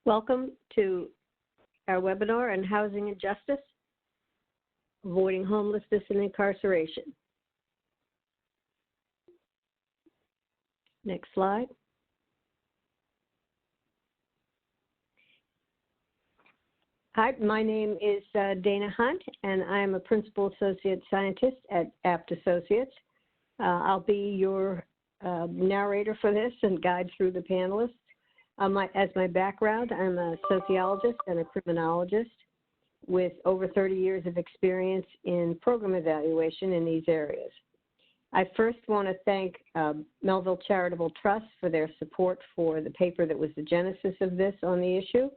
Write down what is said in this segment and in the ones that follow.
Welcome to our webinar on housing and justice, avoiding homelessness and incarceration. Next slide. Hi, my name is Dana Hunt, and I'm a Principal Associate Scientist at Abt Associates. I'll be your narrator for this and guide through the panelists. As my background, I'm a sociologist and a criminologist with over 30 years of experience in program evaluation in these areas. I first want to thank Melville Charitable Trust for their support for the paper that was the genesis of this on the issue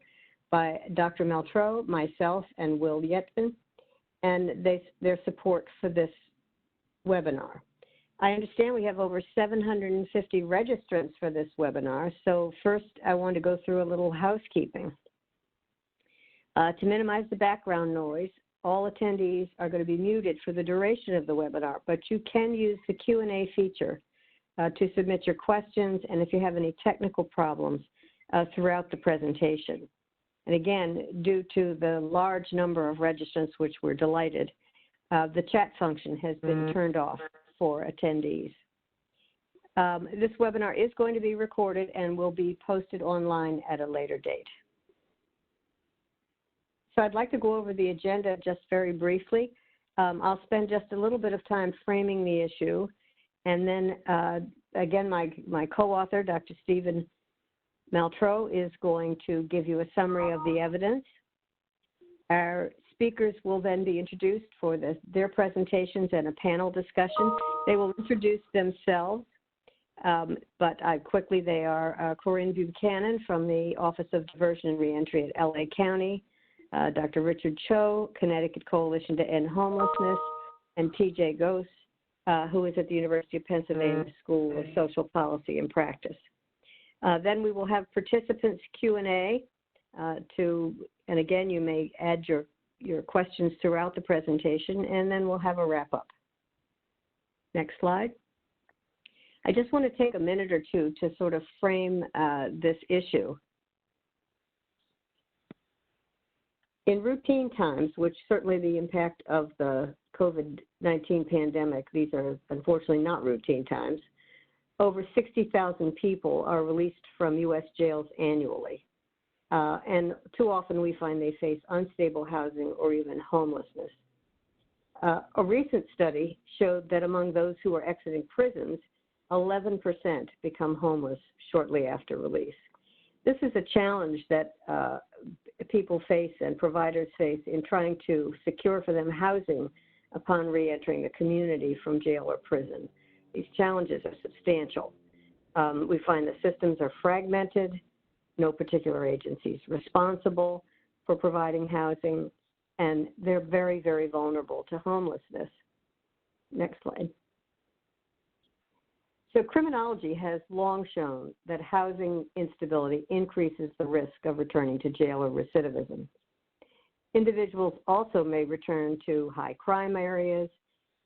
by Dr. Metraux, myself, and Will Yetman, and their support for this webinar. I understand we have over 750 registrants for this webinar, so first I want to go through a little housekeeping. To minimize the background noise, all attendees are going to be muted for the duration of the webinar, but you can use the Q&A feature to submit your questions and if you have any technical problems throughout the presentation. And again, due to the large number of registrants, which we're delighted, the chat function has been turned off for attendees. This webinar is going to be recorded and will be posted online at a later date. So I'd like to go over the agenda just very briefly. I'll spend just a little bit of time framing the issue, and then again, my co-author, Dr. Stephen Metraux, is going to give you a summary of the evidence. Our speakers will then be introduced for their presentations and a panel discussion. They will introduce themselves, but they are Corinne Buchanan from the Office of Diversion and Reentry at LA County, Dr. Richard Cho, Connecticut Coalition to End Homelessness, and TJ Gose, who is at the University of Pennsylvania School of Social Policy and Practice. Then we will have participants Q&A and again, you may add your questions throughout the presentation, and then we'll have a wrap-up. Next slide. I just want to take a minute or two to sort of frame this issue. In routine times, which certainly the impact of the COVID-19 pandemic, these are unfortunately not routine times, over 60,000 people are released from U.S. jails annually. And too often we find they face unstable housing or even homelessness. A recent study showed that among those who are exiting prisons, 11% become homeless shortly after release. This is a challenge that people face and providers face in trying to secure for them housing upon reentering the community from jail or prison. These challenges are substantial. We find the systems are fragmented, no particular agency is responsible for providing housing, and they're very, very vulnerable to homelessness. Next slide. So criminology has long shown that housing instability increases the risk of returning to jail or recidivism. Individuals also may return to high crime areas.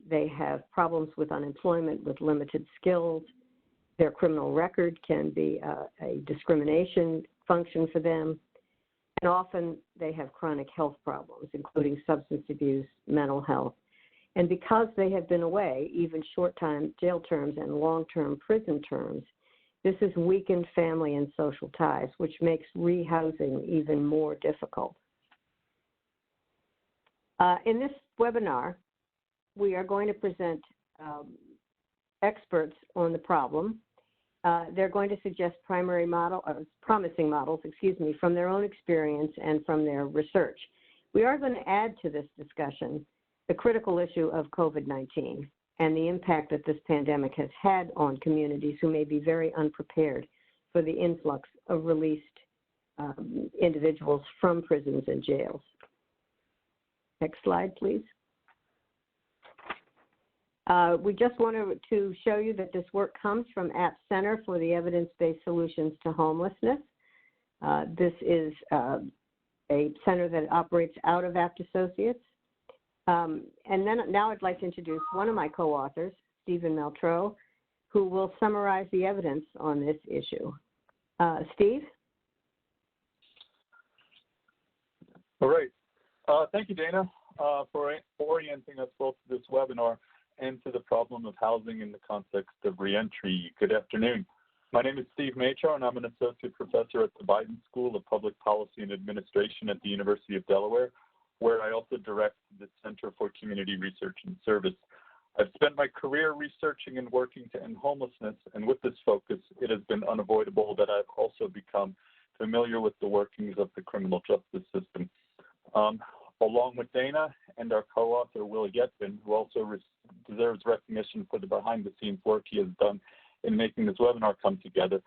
They have problems with unemployment with limited skills. Their criminal record can be a discrimination function for them. And often they have chronic health problems, including substance abuse, mental health. And because they have been away, even short-time jail terms and long-term prison terms, this has weakened family and social ties, which makes rehousing even more difficult. In this webinar, we are going to present experts on the problem. They're going to suggest promising models, from their own experience and from their research. We are going to add to this discussion the critical issue of COVID-19 and the impact that this pandemic has had on communities who may be very unprepared for the influx of released individuals from prisons and jails. Next slide, please. We just wanted to show you that this work comes from Abt Center for the Evidence-Based Solutions to Homelessness. This is a center that operates out of Abt Associates. And then now I'd like to introduce one of my co-authors, Stephen Metraux, who will summarize the evidence on this issue. Steve? All right. Thank you, Dana, for orienting us both to this webinar and to the problem of housing in the context of reentry. Good afternoon. My name is Steve Metraux, and I'm an associate professor at the Biden School of Public Policy and Administration at the University of Delaware, where I also direct the Center for Community Research and Service. I've spent my career researching and working to end homelessness, and with this focus, it has been unavoidable that I've also become familiar with the workings of the criminal justice system. Along with Dana and our co-author, Will Yetman, who also deserves recognition for the behind-the-scenes work he has done in making this webinar come together,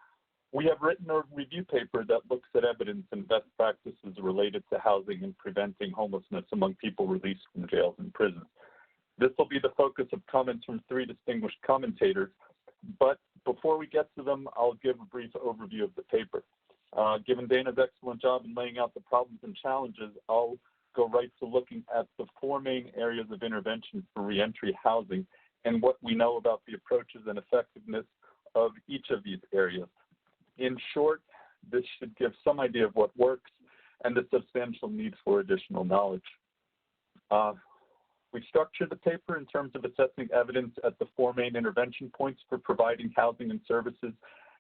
we have written a review paper that looks at evidence and best practices related to housing and preventing homelessness among people released from jails and prisons. This will be the focus of comments from three distinguished commentators, but before we get to them, I'll give a brief overview of the paper. Given Dana's excellent job in laying out the problems and challenges, I'll go right to looking at the four main areas of intervention for reentry housing and what we know about the approaches and effectiveness of each of these areas. In short, this should give some idea of what works and the substantial need for additional knowledge. We structured the paper in terms of assessing evidence at the four main intervention points for providing housing and services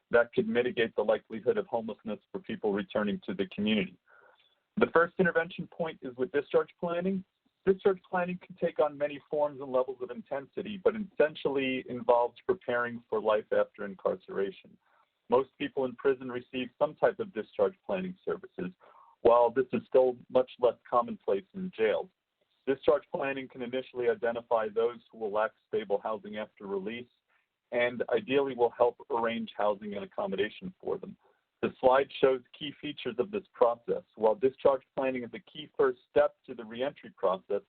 that could mitigate the likelihood of homelessness for people returning to the community. The first intervention point is with discharge planning. Discharge planning can take on many forms and levels of intensity, but essentially involves preparing for life after incarceration. Most people in prison receive some type of discharge planning services, while this is still much less commonplace in jails. Discharge planning can initially identify those who will lack stable housing after release and ideally will help arrange housing and accommodation for them. The slide shows key features of this process. While discharge planning is a key first step to the reentry process,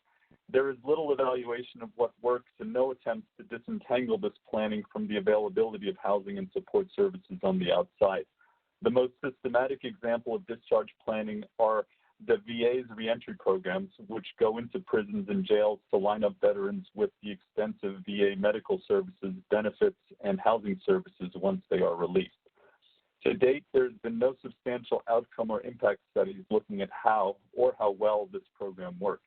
there is little evaluation of what works and no attempts to disentangle this planning from the availability of housing and support services on the outside. The most systematic example of discharge planning are the VA's reentry programs, which go into prisons and jails to line up veterans with the extensive VA medical services, benefits, and housing services once they are released. To date, there's been no substantial outcome or impact studies looking at how well this program works.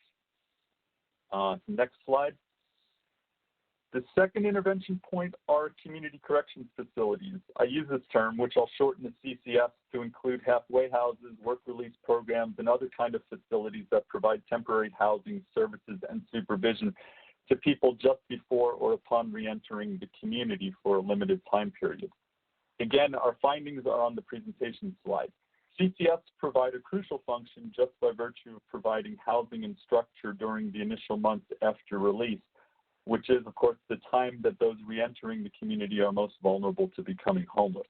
Next slide. The second intervention point are community corrections facilities. I use this term, which I'll shorten to CCFs, to include halfway houses, work release programs, and other kind of facilities that provide temporary housing, services, and supervision to people just before or upon reentering the community for a limited time period. Again, our findings are on the presentation slide. CCFs provide a crucial function just by virtue of providing housing and structure during the initial months after release, which is, of course, the time that those reentering the community are most vulnerable to becoming homeless.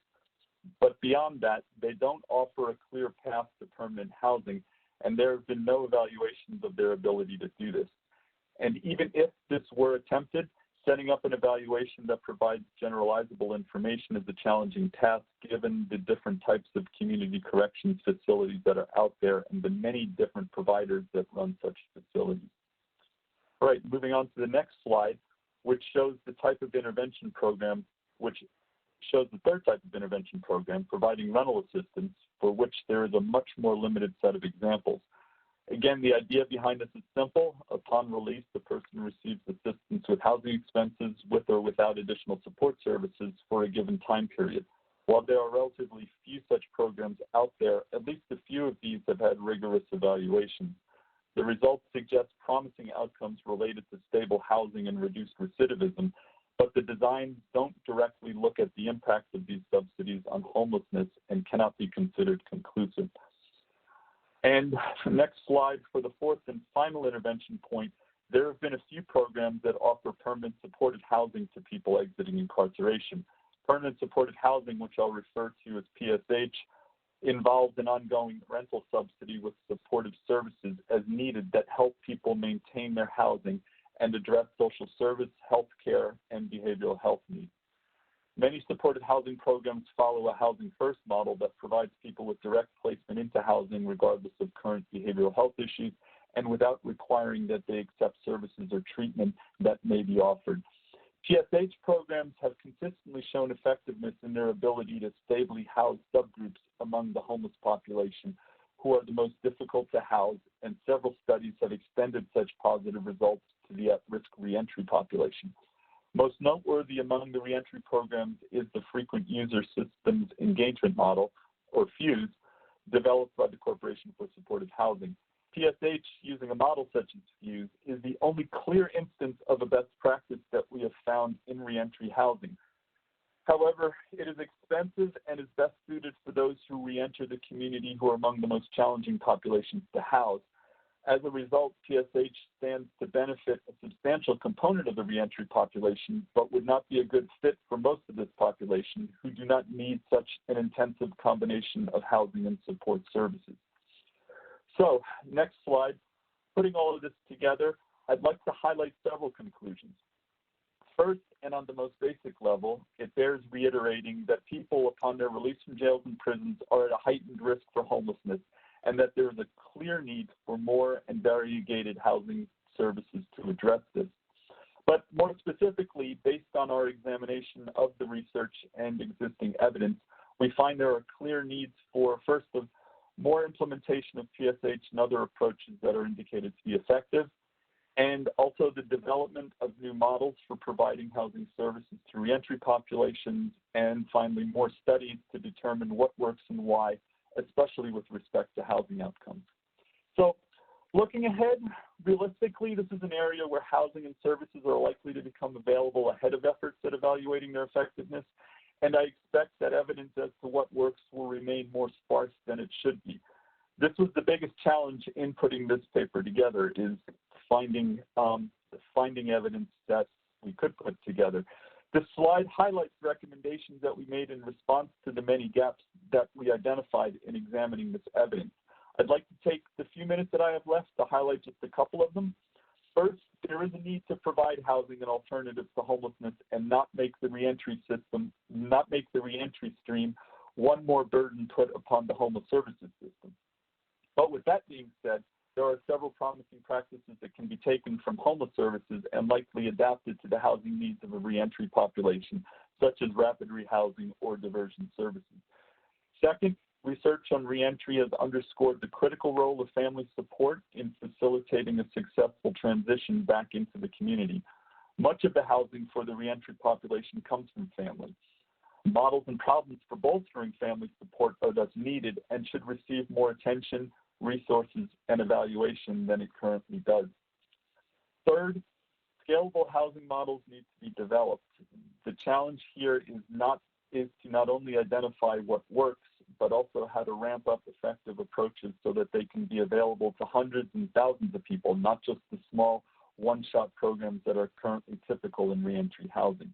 But beyond that, they don't offer a clear path to permanent housing, and there have been no evaluations of their ability to do this. And even if this were attempted, setting up an evaluation that provides generalizable information is a challenging task given the different types of community corrections facilities that are out there and the many different providers that run such facilities. All right, moving on to the next slide, which shows the type of intervention program, which shows the third type of intervention program, providing rental assistance, for which there is a much more limited set of examples. Again, the idea behind this is simple. Upon release, the person receives assistance with housing expenses with or without additional support services for a given time period. While there are relatively few such programs out there, at least a few of these have had rigorous evaluations. The results suggest promising outcomes related to stable housing and reduced recidivism, but the designs don't directly look at the impact of these subsidies on homelessness and cannot be considered conclusive. And next slide, for the fourth and final intervention point, there have been a few programs that offer permanent supported housing to people exiting incarceration. Permanent supported housing, which I'll refer to as PSH, involves an ongoing rental subsidy with supportive services as needed that help people maintain their housing and address social service, health care, and behavioral health needs. Many supported housing programs follow a housing first model that provides people with direct placement into housing regardless of current behavioral health issues and without requiring that they accept services or treatment that may be offered. PSH programs have consistently shown effectiveness in their ability to stably house subgroups among the homeless population, who are the most difficult to house, and several studies have extended such positive results to the at-risk reentry population. Most noteworthy among the reentry programs is the Frequent User Systems Engagement Model, or FUSE, developed by the Corporation for Supportive Housing. PSH, using a model such as FUSE, is the only clear instance of a best practice that we have found in reentry housing. However, it is expensive and is best suited for those who reenter the community who are among the most challenging populations to house. As a result, PSH stands to benefit a substantial component of the reentry population, but would not be a good fit for most of this population who do not need such an intensive combination of housing and support services. So, next slide. Putting all of this together, I'd like to highlight several conclusions. First, and on the most basic level, it bears reiterating that people upon their release from jails and prisons are at a heightened risk for homelessness, and that there is a clear need for more and variegated housing services to address this. But more specifically, based on our examination of the research and existing evidence, we find there are clear needs for, first, more implementation of PSH and other approaches that are indicated to be effective, and also the development of new models for providing housing services to reentry populations, and finally, more studies to determine what works and why, especially with respect to housing outcomes. So, looking ahead, realistically, this is an area where housing and services are likely to become available ahead of efforts at evaluating their effectiveness, and I expect that evidence as to what works will remain more sparse than it should be. This was the biggest challenge in putting this paper together, is finding evidence that we could put together. This slide highlights recommendations that we made in response to the many gaps that we identified in examining this evidence. I'd like to take the few minutes that I have left to highlight just a couple of them. First, there is a need to provide housing and alternatives to homelessness and not make the reentry stream one more burden put upon the homeless services system. But with that being said, there are several promising practices that can be taken from homeless services and likely adapted to the housing needs of a reentry population, such as rapid rehousing or diversion services. Second, research on reentry has underscored the critical role of family support in facilitating a successful transition back into the community. Much of the housing for the reentry population comes from families. Models and problems for bolstering family support are thus needed and should receive more attention, resources, and evaluation than it currently does. Third, scalable housing models need to be developed. The challenge here is to not only identify what works, but also how to ramp up effective approaches so that they can be available to hundreds and thousands of people, not just the small one-shot programs that are currently typical in reentry housing.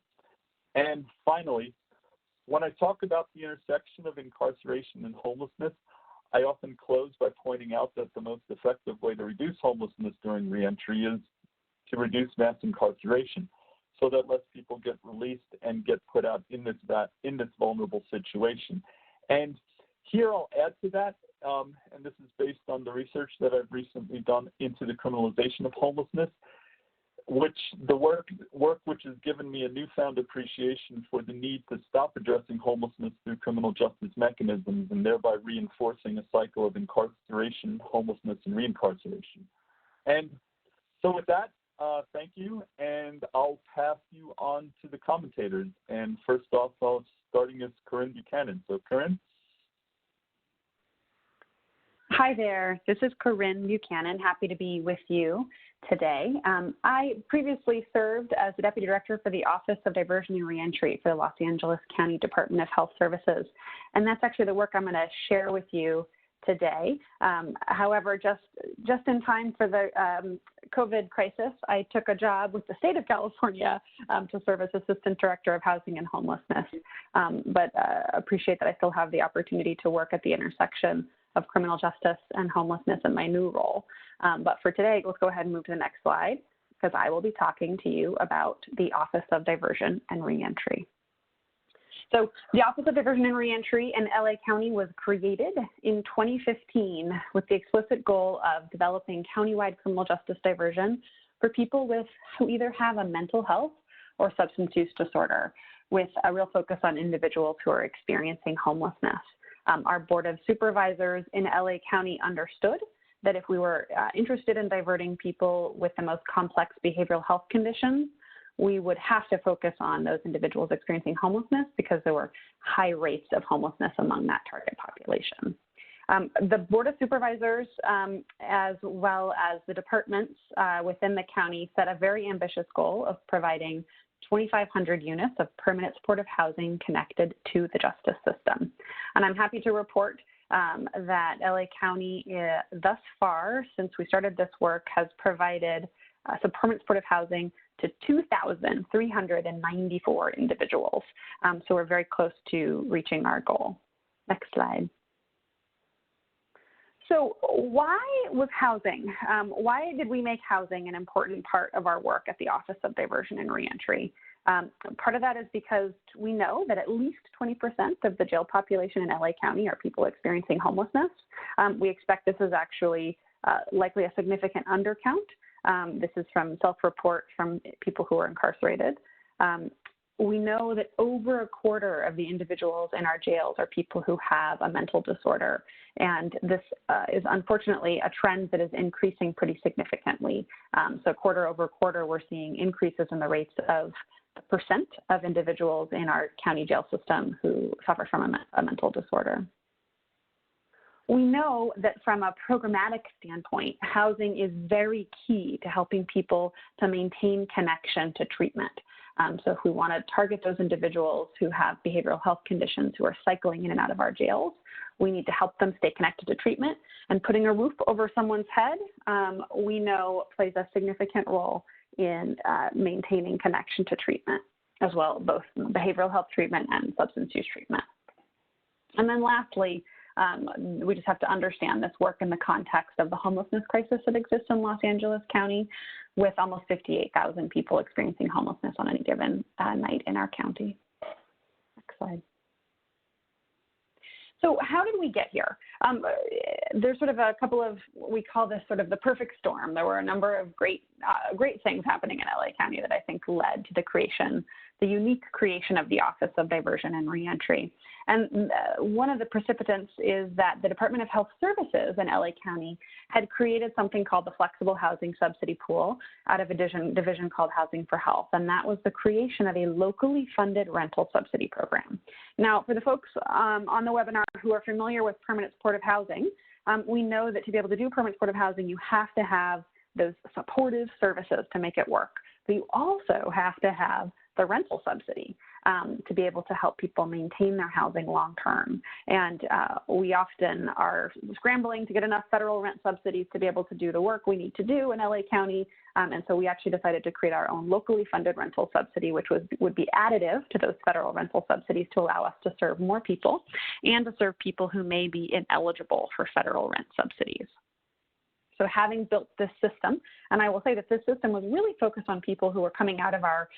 And finally, when I talk about the intersection of incarceration and homelessness, I often close by pointing out that the most effective way to reduce homelessness during reentry is to reduce mass incarceration, so that less people get released and get put out in this vulnerable situation. And here I'll add to that, and this is based on the research that I've recently done into the criminalization of homelessness, which has given me a newfound appreciation for the need to stop addressing homelessness through criminal justice mechanisms and thereby reinforcing a cycle of incarceration, homelessness, and reincarceration. And so with that, thank you, and I'll pass you on to the commentators. And first off, starting with Corinne Buchanan. So Corinne? Hi there, this is Corinne Buchanan. Happy to be with you today. I previously served as the Deputy Director for the Office of Diversion and Reentry for the Los Angeles County Department of Health Services. And that's actually the work I'm going to share with you today. However, just in time for the COVID crisis, I took a job with the state of California to serve as Assistant Director of Housing and Homelessness, but appreciate that I still have the opportunity to work at the intersection of criminal justice and homelessness in my new role. But for today, let's go ahead and move to the next slide, because I will be talking to you about the Office of Diversion and Reentry. So the Office of Diversion and Reentry in LA County was created in 2015 with the explicit goal of developing countywide criminal justice diversion for people who either have a mental health or substance use disorder, with a real focus on individuals who are experiencing homelessness. Our Board of Supervisors in LA County understood that if we were interested in diverting people with the most complex behavioral health conditions, we would have to focus on those individuals experiencing homelessness because there were high rates of homelessness among that target population. The Board of Supervisors, as well as the departments within the county, set a very ambitious goal of providing 2,500 units of permanent supportive housing connected to the justice system. And I'm happy to report that LA County, thus far, since we started this work, has provided some permanent supportive housing to 2,394 individuals. So we're very close to reaching our goal. Next slide. So why was housing? Why did we make housing an important part of our work at the Office of Diversion and Reentry? Part of that is because we know that at least 20% of the jail population in LA County are people experiencing homelessness. We expect this is actually likely a significant undercount. This is from self-report from people who are incarcerated. We know that over a quarter of the individuals in our jails are people who have a mental disorder. And this is unfortunately a trend that is increasing pretty significantly. So quarter over quarter, we're seeing increases in the rates of the percent of individuals in our county jail system who suffer from a mental disorder. We know that from a programmatic standpoint, housing is very key to helping people to maintain connection to treatment. So if we want to target those individuals who have behavioral health conditions who are cycling in and out of our jails, we need to help them stay connected to treatment. And putting a roof over someone's head, we know plays a significant role in maintaining connection to treatment as well, both behavioral health treatment and substance use treatment. And then lastly, we just have to understand this work in the context of the homelessness crisis that exists in Los Angeles County, with almost 58,000 people experiencing homelessness on any given night in our county. Next slide. So how did we get here? There's sort of a couple of, we call this sort of the perfect storm. There were a number of great things happening in LA County that I think led to the unique creation of the Office of Diversion and Reentry. And one of the precipitants is that the Department of Health Services in LA County had created something called the Flexible Housing Subsidy Pool out of a division called Housing for Health. And that was the creation of a locally funded rental subsidy program. Now, for the folks on the webinar who are familiar with permanent supportive housing, we know that to be able to do permanent supportive housing, you have to have those supportive services to make it work. But you also have to have the rental subsidy to be able to help people maintain their housing long term. And we often are scrambling to get enough federal rent subsidies to be able to do the work we need to do in LA County. And so we actually decided to create our own locally funded rental subsidy, which would be additive to those federal rental subsidies to allow us to serve more people and to serve people who may be ineligible for federal rent subsidies. So having built this system, and I will say that this system was really focused on people who were coming out of our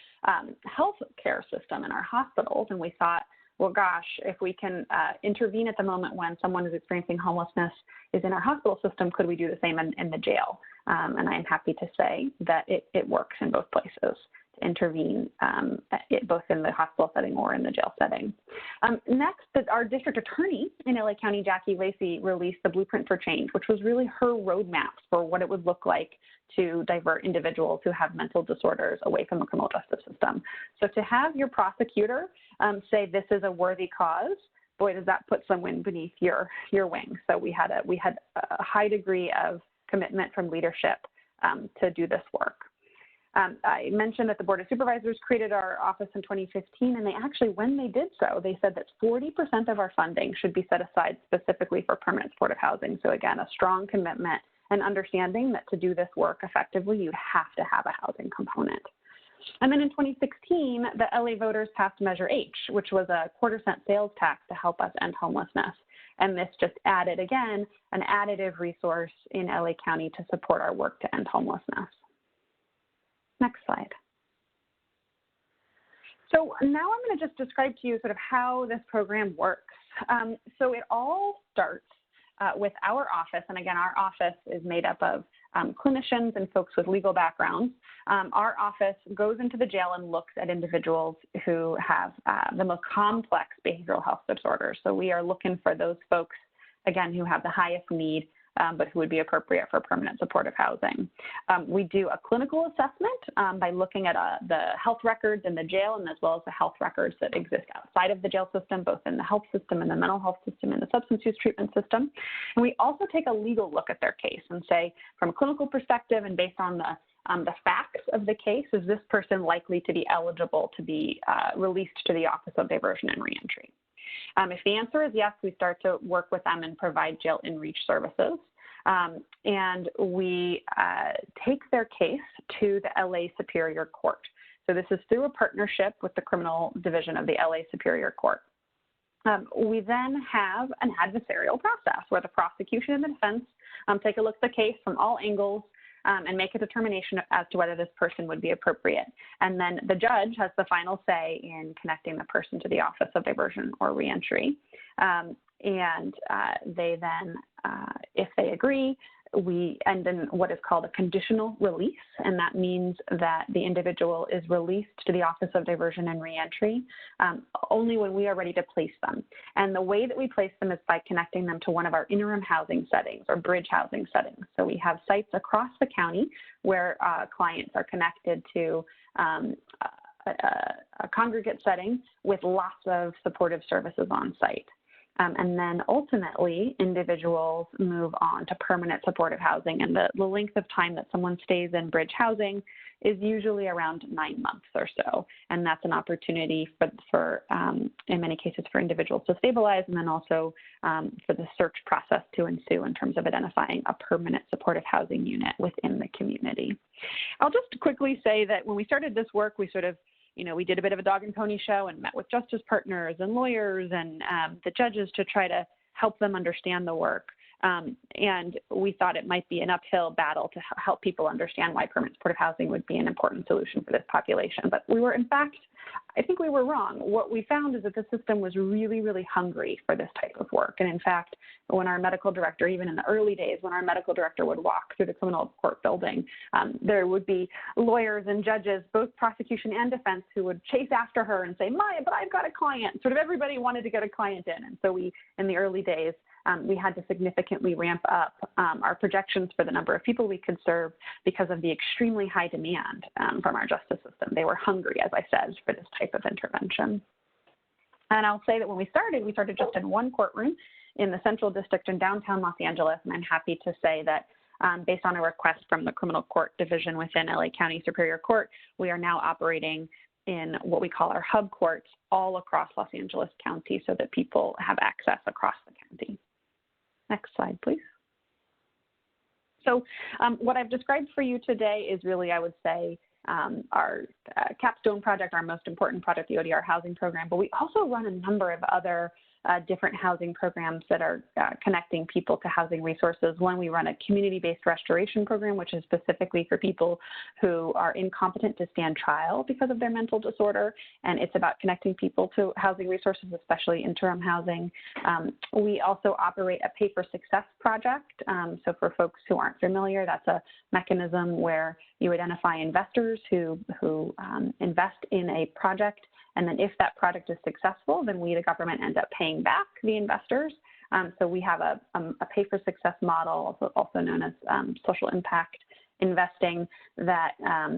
health care system in our hospitals, and we thought, well, gosh, if we can intervene at the moment when someone who's experiencing homelessness is in our hospital system, could we do the same in the jail? And I am happy to say that it works in both places to intervene both in the hospital setting or in the jail setting. Next, our district attorney in LA County, Jackie Lacey, released the Blueprint for Change, which was really her roadmap for what it would look like to divert individuals who have mental disorders away from the criminal justice system. So to have your prosecutor say this is a worthy cause, boy, does that put some wind beneath your wings. So we had a high degree of commitment from leadership to do this work. I mentioned that the Board of Supervisors created our office in 2015, and they actually, when they did so, they said that 40% of our funding should be set aside specifically for permanent supportive housing. So again, a strong commitment and understanding that to do this work effectively, you have to have a housing component. And then in 2016, the LA voters passed Measure H, which was a quarter-cent sales tax to help us end homelessness. And this just added, again, an additive resource in LA County to support our work to end homelessness. Next slide. So now I'm going to just describe to you sort of how this program works. So it all starts with our office, and again, our office is made up of clinicians and folks with legal backgrounds. Our office goes into the jail and looks at individuals who have the most complex behavioral health disorders. So we are looking for those folks, again, who have the highest need, but who would be appropriate for permanent supportive housing. We do a clinical assessment by looking at the health records in the jail, and as well as the health records that exist outside of the jail system, both in the health system and the mental health system and the substance use treatment system. And we also take a legal look at their case and say, from a clinical perspective and based on the facts of the case, is this person likely to be eligible to be released to the Office of Diversion and Reentry? If the answer is yes, we start to work with them and provide jail in-reach services. And we take their case to the LA Superior Court. So this is through a partnership with the criminal division of the LA Superior Court. We then have an adversarial process where the prosecution and the defense take a look at the case from all angles and make a determination as to whether this person would be appropriate. And then the judge has the final say in connecting the person to the Office of Diversion or Reentry. And they then, if they agree, we end in what is called a conditional release, and that means that the individual is released to the Office of Diversion and Reentry only when we are ready to place them. And the way that we place them is by connecting them to one of our interim housing settings or bridge housing settings. So we have sites across the county where clients are connected to a congregate setting with lots of supportive services on site. And then ultimately, individuals move on to permanent supportive housing. And the length of time that someone stays in bridge housing is usually around 9 months or so. And that's an opportunity for in many cases, for individuals to stabilize, and then also for the search process to ensue in terms of identifying a permanent supportive housing unit within the community. I'll just quickly say that when we started this work, we sort of we did a bit of a dog and pony show and met with justice partners and lawyers and the judges to try to help them understand the work. And we thought it might be an uphill battle to help people understand why permanent supportive housing would be an important solution for this population. But we were, in fact, I think we were wrong. What we found is that the system was really, really hungry for this type of work. And in fact, when our medical director, even in the early days, when our medical director would walk through the criminal court building, there would be lawyers and judges, both prosecution and defense, who would chase after her and say, Maya, but I've got a client. Sort of everybody wanted to get a client in. And so we, in the early days, we had to significantly ramp up our projections for the number of people we could serve because of the extremely high demand from our justice system. They were hungry, as I said, for this type of intervention. And I'll say that when we started just in one courtroom in the Central District in downtown Los Angeles, and I'm happy to say that based on a request from the criminal court division within LA County Superior Court, we are now operating in what we call our hub courts all across Los Angeles County so that people have access across the county. Next slide, please. So what I've described for you today is really, I would say, our capstone project, our most important project, the ODR housing program, but we also run a number of other different housing programs that are connecting people to housing resources. One, we run a community-based restoration program, which is specifically for people who are incompetent to stand trial because of their mental disorder, and it's about connecting people to housing resources, especially interim housing. We also operate a Pay for Success project. So for folks who aren't familiar, that's a mechanism where you identify investors who invest in a project, and then if that project is successful, then we, the government, end up paying back the investors. So we have a Pay for Success model, also known as social impact investing, that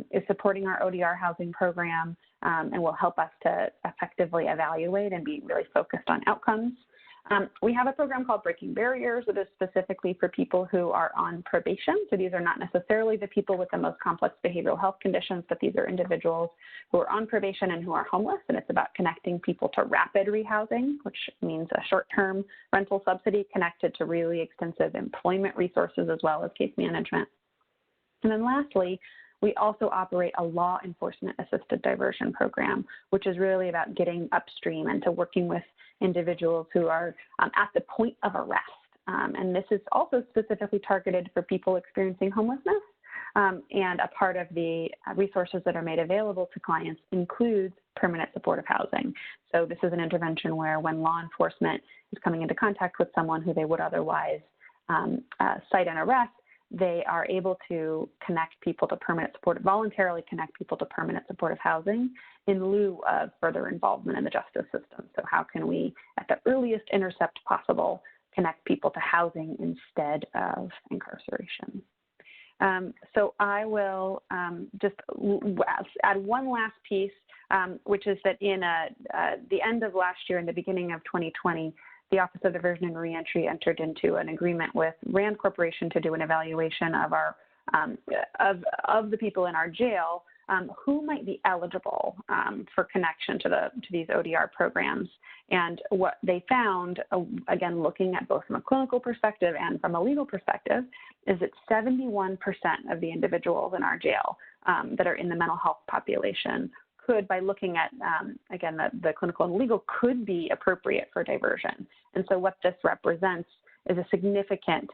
is supporting our ODR housing program and will help us to effectively evaluate and be really focused on outcomes. We have a program called Breaking Barriers that is specifically for people who are on probation. So these are not necessarily the people with the most complex behavioral health conditions, but these are individuals who are on probation and who are homeless. And it's about connecting people to rapid rehousing, which means a short-term rental subsidy connected to really extensive employment resources as well as case management. And then lastly, we also operate a law enforcement assisted diversion program, which is really about getting upstream and to working with individuals who are at the point of arrest. And this is also specifically targeted for people experiencing homelessness, And a part of the resources that are made available to clients includes permanent supportive housing. So this is an intervention where when law enforcement is coming into contact with someone who they would otherwise cite and arrest, they are able to connect people to voluntarily connect people to permanent supportive housing in lieu of further involvement in the justice system. So how can we, at the earliest intercept possible, connect people to housing instead of incarceration? So I will just add one last piece, which is that in the end of last year and the beginning of 2020, the Office of Diversion and Reentry entered into an agreement with RAND Corporation to do an evaluation of our of the people in our jail who might be eligible for connection to these ODR programs. And what they found, again, looking at both from a clinical perspective and from a legal perspective, is that 71% of the individuals in our jail that are in the mental health population could, by looking at, again, the clinical and legal, could be appropriate for diversion. And so what this represents is a significant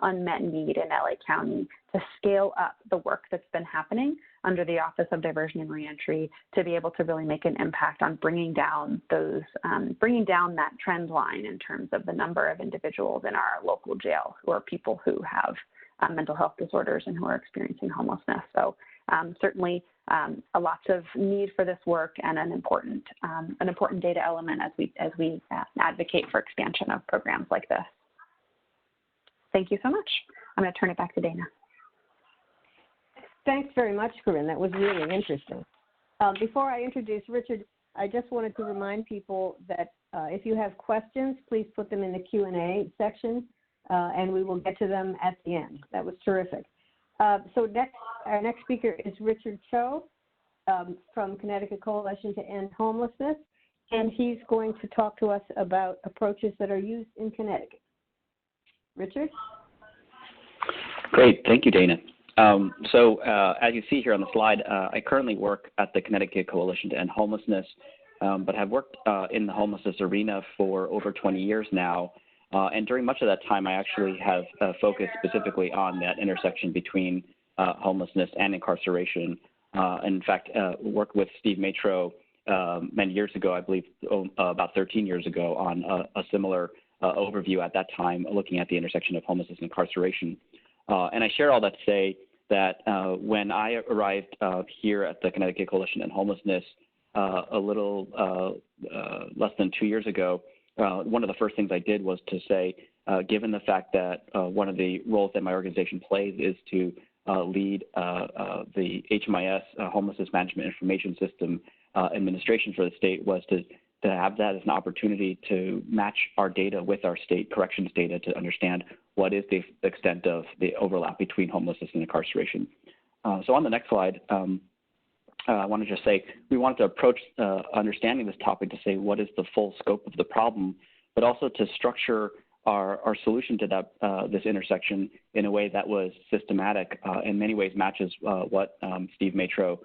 unmet need in LA County to scale up the work that's been happening under the Office of Diversion and Reentry to be able to really make an impact on bringing down that trend line in terms of the number of individuals in our local jail who are people who have mental health disorders and who are experiencing homelessness. So certainly a lots of need for this work and an important data element as we advocate for expansion of programs like this. Thank you so much. I'm going to turn it back to Dana. Thanks very much, Corinne. That was really interesting. Before I introduce Richard, I just wanted to remind people that if you have questions, please put them in the Q&A section, and we will get to them at the end. That was terrific. So our next speaker is Richard Cho from Connecticut Coalition to End Homelessness, and he's going to talk to us about approaches that are used in Connecticut. Richard? Great, thank you, Dana. As you see here on the slide, I currently work at the Connecticut Coalition to End Homelessness, but have worked in the homelessness arena for over 20 years now. And during much of that time, I actually have focused specifically on that intersection between homelessness and incarceration. In fact, worked with Steve Metraux many years ago, I believe about 13 years ago, on a similar overview at that time, looking at the intersection of homelessness and incarceration. And I share all that to say that when I arrived here at the Connecticut Coalition and Homelessness a little less than 2 years ago, one of the first things I did was to say, given the fact that one of the roles that my organization plays is to lead the HMIS, Homelessness Management Information System administration for the state, was to have that as an opportunity to match our data with our state corrections data to understand what is the extent of the overlap between homelessness and incarceration. So on the next slide, I want to just say we wanted to approach understanding this topic to say what is the full scope of the problem, but also to structure our solution to that this intersection in a way that was systematic, in many ways matches what Steve Metraux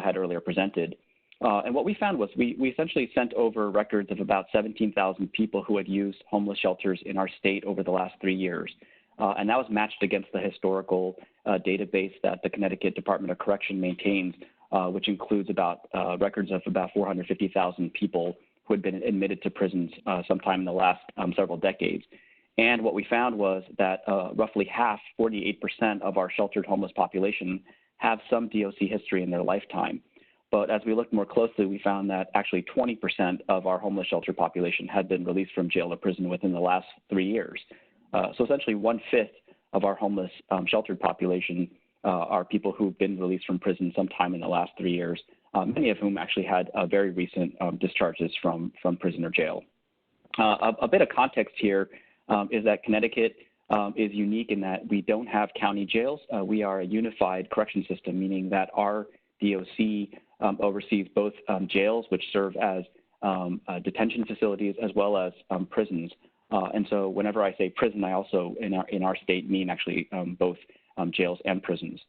had earlier presented. And what we found was we essentially sent over records of about 17,000 people who had used homeless shelters in our state over the last 3 years. And that was matched against the historical database that the Connecticut Department of Correction maintains, which includes about records of about 450,000 people who had been admitted to prisons sometime in the last several decades. And what we found was that roughly half, 48% of our sheltered homeless population have some DOC history in their lifetime. But as we looked more closely, we found that actually 20% of our homeless shelter population had been released from jail or prison within the last 3 years. So essentially 1/5 of our homeless sheltered population are people who've been released from prison sometime in the last 3 years, many of whom actually had very recent discharges from prison or jail. A bit of context here is that Connecticut is unique in that we don't have county jails. We are a unified correction system, meaning that our DOC oversees both jails, which serve as detention facilities, as well as prisons. And so whenever I say prison, I also in our state mean actually both jails and prisons.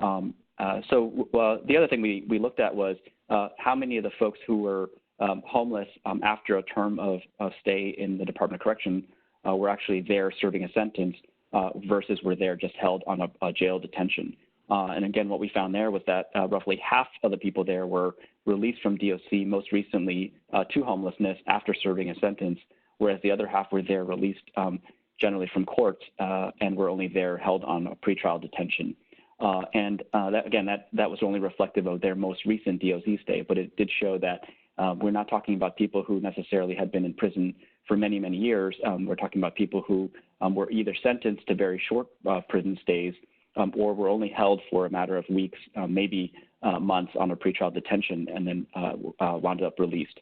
So the other thing we looked at was how many of the folks who were homeless after a term of stay in the Department of Correction were actually there serving a sentence versus were there just held on a jail detention. And again, what we found there was that roughly half of the people there were released from DOC most recently to homelessness after serving a sentence, whereas the other half were there released generally from courts and were only there held on a pretrial detention. That was only reflective of their most recent DOC stay, but it did show that we're not talking about people who necessarily had been in prison for many, many years. We're talking about people who were either sentenced to very short prison stays or were only held for a matter of weeks, maybe months on a pretrial detention, and then wound up released.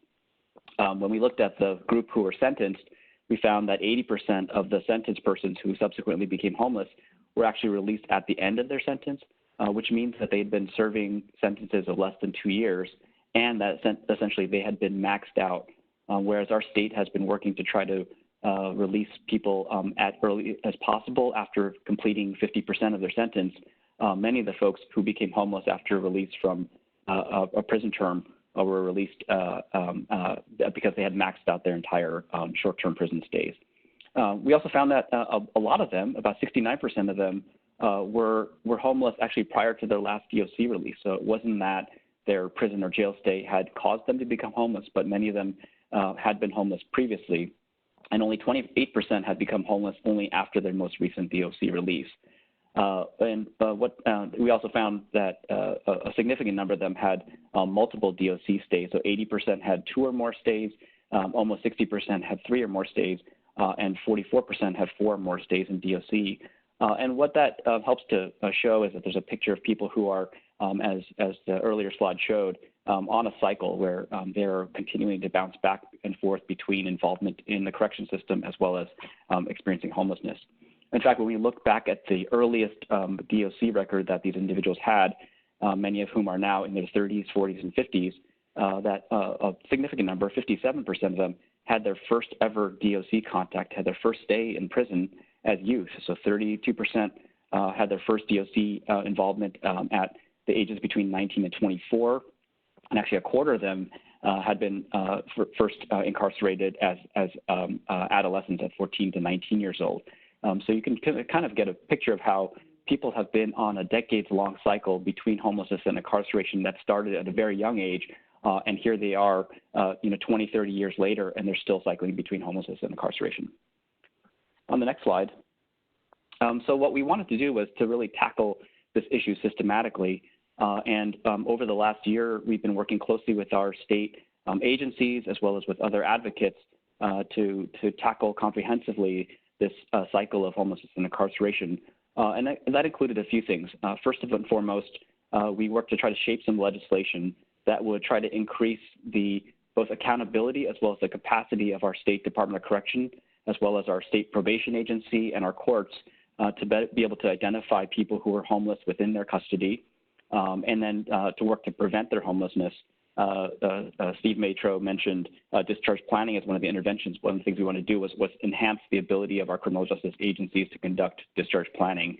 When we looked at the group who were sentenced, we found that 80% of the sentenced persons who subsequently became homeless were actually released at the end of their sentence, which means that they'd been serving sentences of less than 2 years, and that essentially they had been maxed out, whereas our state has been working to try to release people as early as possible after completing 50% of their sentence. Many of the folks who became homeless after release from a prison term were released because they had maxed out their entire short-term prison stays. We also found that a lot of them, about 69% of them, were homeless actually prior to their last DOC release. So it wasn't that their prison or jail stay had caused them to become homeless, but many of them had been homeless previously, and only 28% had become homeless only after their most recent DOC release. We also found that a significant number of them had multiple DOC stays. So 80% had 2 or more stays, almost 60% had 3 or more stays, and 44% had 4 or more stays in DOC. And what that helps to show is that there's a picture of people who are, as the earlier slide showed, on a cycle where they're continuing to bounce back and forth between involvement in the correction system as well as experiencing homelessness. In fact, when we look back at the earliest DOC record that these individuals had, many of whom are now in their 30s, 40s, and 50s, that a significant number, 57% of them, had their first ever DOC contact, had their first stay in prison as youth. So 32% had their first DOC involvement at the ages between 19 and 24. And actually a quarter of them had been first incarcerated as adolescents at 14 to 19 years old. So you can kind of get a picture of how people have been on a decades-long cycle between homelessness and incarceration that started at a very young age, and here they are, 20, 30 years later, and they're still cycling between homelessness and incarceration. On the next slide. So what we wanted to do was to really tackle this issue systematically, and over the last year, we've been working closely with our state agencies as well as with other advocates to tackle comprehensively this cycle of homelessness and incarceration. And that included a few things. First and foremost, we worked to try to shape some legislation that would try to increase the both accountability as well as the capacity of our State Department of Correction, as well as our state probation agency and our courts to be able to identify people who are homeless within their custody, and then to work to prevent their homelessness. Steve Metraux mentioned discharge planning as one of the interventions. One of the things we want to do was enhance the ability of our criminal justice agencies to conduct discharge planning.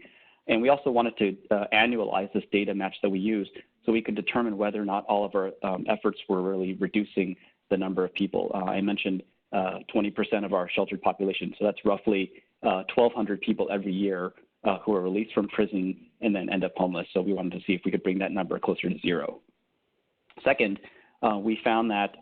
And we also wanted to annualize this data match that we used so we could determine whether or not all of our efforts were really reducing the number of people. I mentioned 20% of our sheltered population, so that's roughly 1,200 people every year who are released from prison and then end up homeless. So we wanted to see if we could bring that number closer to 0. Second, we found that,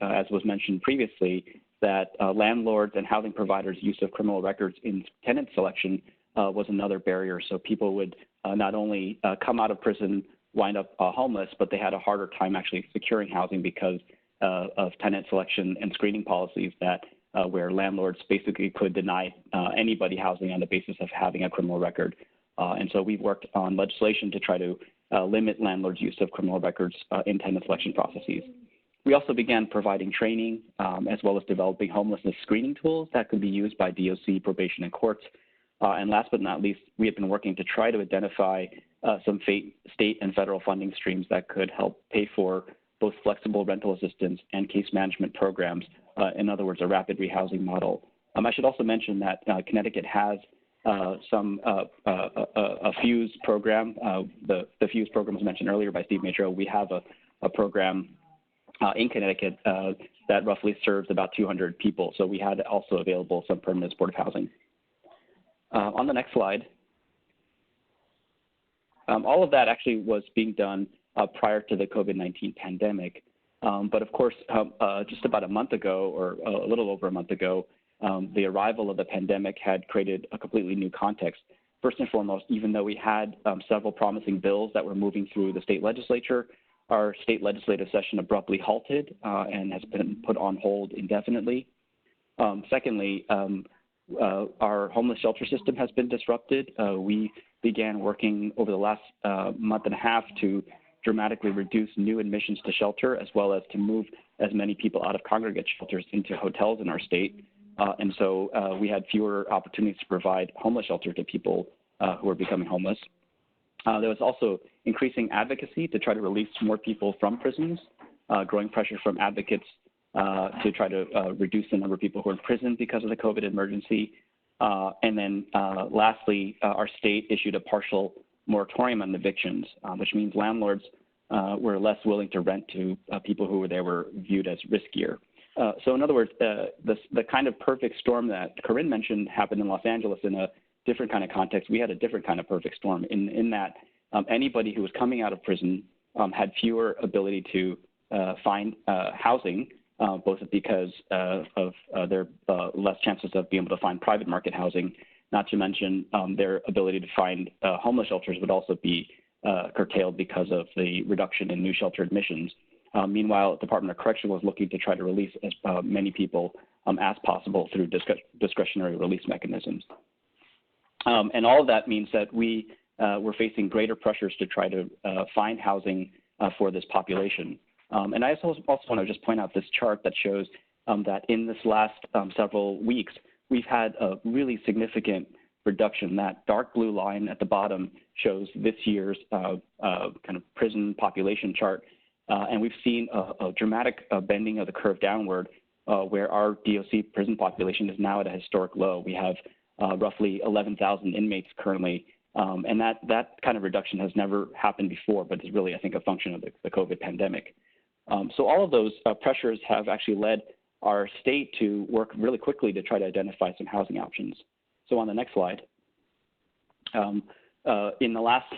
as was mentioned previously, that landlords and housing providers' use of criminal records in tenant selection was another barrier. So people would not only come out of prison, wind up homeless, but they had a harder time actually securing housing because of tenant selection and screening policies that where landlords basically could deny anybody housing on the basis of having a criminal record. And so we've worked on legislation to try to limit landlords' use of criminal records in tenant selection processes. We also began providing training as well as developing homelessness screening tools that could be used by DOC, probation, and courts. And last but not least, we have been working to try to identify some state and federal funding streams that could help pay for both flexible rental assistance and case management programs. In other words, a rapid rehousing model. I should also mention that Connecticut has a FUSE program. The FUSE program was mentioned earlier by Steve Metraux. We have a program in Connecticut that roughly serves about 200 people. So we had also available some permanent supportive housing. On the next slide. all of that actually was being done prior to the COVID-19 pandemic. But of course, just about a month ago, or a little over a month ago, the arrival of the pandemic had created a completely new context. First and foremost, even though we had several promising bills that were moving through the state legislature, our state legislative session abruptly halted and has been put on hold indefinitely. Secondly, our homeless shelter system has been disrupted. We began working over the last month and a half to dramatically reduce new admissions to shelter, as well as to move as many people out of congregate shelters into hotels in our state. And so we had fewer opportunities to provide homeless shelter to people who are becoming homeless. There was also increasing advocacy to try to release more people from prisons, growing pressure from advocates to try to reduce the number of people who are in prison because of the COVID emergency. And then lastly, our state issued a partial moratorium on evictions, which means landlords were less willing to rent to people who were viewed as riskier. So in other words, the kind of perfect storm that Corinne mentioned happened in Los Angeles in a different kind of context. We had a different kind of perfect storm in that anybody who was coming out of prison had fewer ability to find housing, both because of their less chances of being able to find private market housing, not to mention their ability to find homeless shelters would also be curtailed because of the reduction in new shelter admissions. Meanwhile, the Department of Correction was looking to try to release as many people as possible through discretionary release mechanisms. And all of that means that we were facing greater pressures to try to find housing for this population. And I also want to just point out this chart that shows that in this last several weeks, we've had a really significant reduction. That dark blue line at the bottom shows this year's kind of prison population chart. And we've seen a dramatic bending of the curve downward where our DOC prison population is now at a historic low. We have roughly 11,000 inmates currently. And that kind of reduction has never happened before, but is really, I think, a function of the COVID pandemic. So all of those pressures have actually led our state to work really quickly to try to identify some housing options. So on the next slide, in the last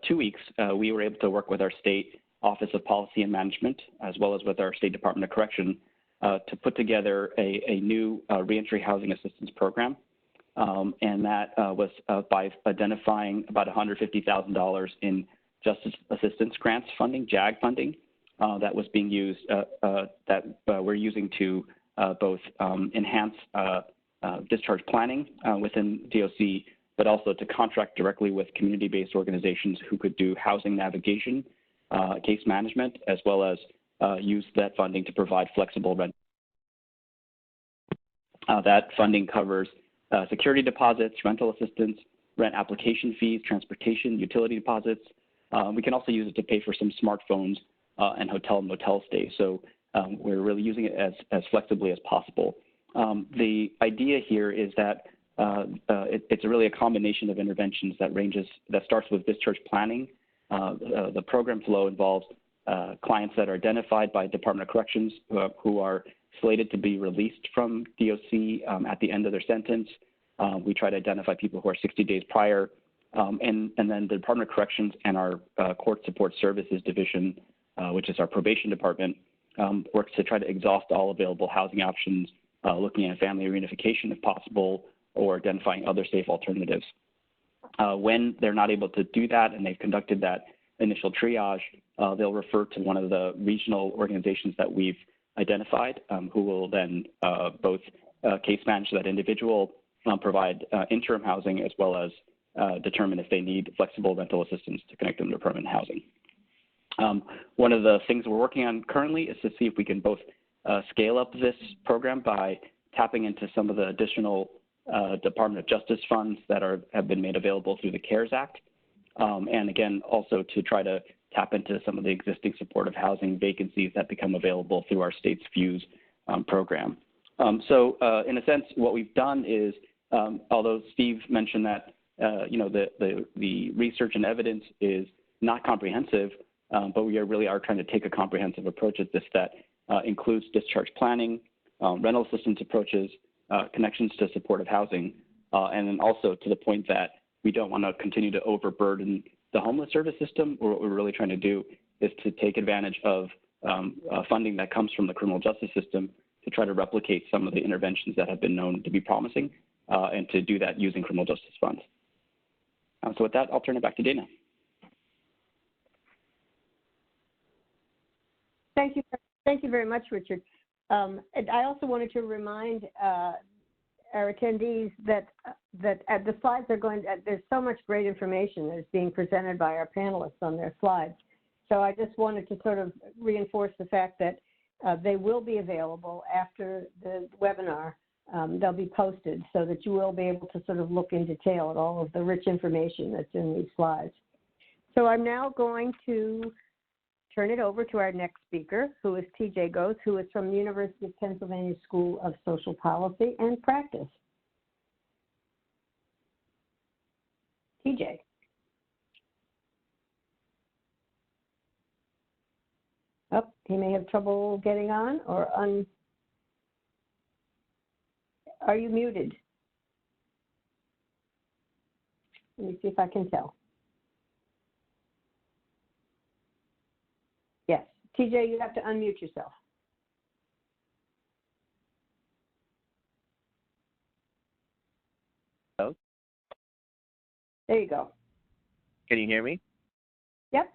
2 weeks, we were able to work with our state Office of Policy and Management, as well as with our State Department of Correction, to put together a new reentry housing assistance program. And that was by identifying about $150,000 in Justice Assistance Grants funding, JAG funding, that was being used, that we're using to both enhance discharge planning within DOC, but also to contract directly with community-based organizations who could do housing navigation, case management, as well as use that funding to provide flexible rent. That funding covers security deposits, rental assistance, rent application fees, transportation, utility deposits. We can also use it to pay for some smartphones and hotel and motel stays. So we're really using it as flexibly as possible. The idea here is that it's really a combination of interventions that starts with discharge planning. The program flow involves clients that are identified by Department of Corrections who are slated to be released from DOC at the end of their sentence. We try to identify people who are 60 days prior. And then the Department of Corrections and our Court Support Services Division, which is our probation department, works to try to exhaust all available housing options, looking at family reunification if possible, or identifying other safe alternatives. When they're not able to do that and they've conducted that initial triage, they'll refer to one of the regional organizations that we've identified, who will then both case manage that individual, provide interim housing, as well as determine if they need flexible rental assistance to connect them to permanent housing. One of the things we're working on currently is to see if we can both scale up this program by tapping into some of the additional Department of Justice funds that have been made available through the CARES Act. And again, also to try to tap into some of the existing supportive housing vacancies that become available through our state's FUSE program. So in a sense, what we've done is, although Steve mentioned that the research and evidence is not comprehensive, but we really are trying to take a comprehensive approach at this that includes discharge planning, rental assistance approaches, connections to supportive housing, and then also to the point that we don't want to continue to overburden the homeless service system. What we're really trying to do is to take advantage of funding that comes from the criminal justice system to try to replicate some of the interventions that have been known to be promising, and to do that using criminal justice funds. So with that, I'll turn it back to Dana. Thank you. Thank you very much, Richard. And I also wanted to remind our attendees that the slides are there's so much great information that is being presented by our panelists on their slides. So I just wanted to sort of reinforce the fact that they will be available after the webinar. They'll be posted so that you will be able to sort of look in detail at all of the rich information that's in these slides. So I'm now going to turn it over to our next speaker, who is T.J. Goth, who is from the University of Pennsylvania School of Social Policy and Practice. T.J. Oh, he may have trouble getting on or Are you muted? Let me see if I can tell. Yes, TJ, you have to unmute yourself. Hello? There you go. Can you hear me? Yep.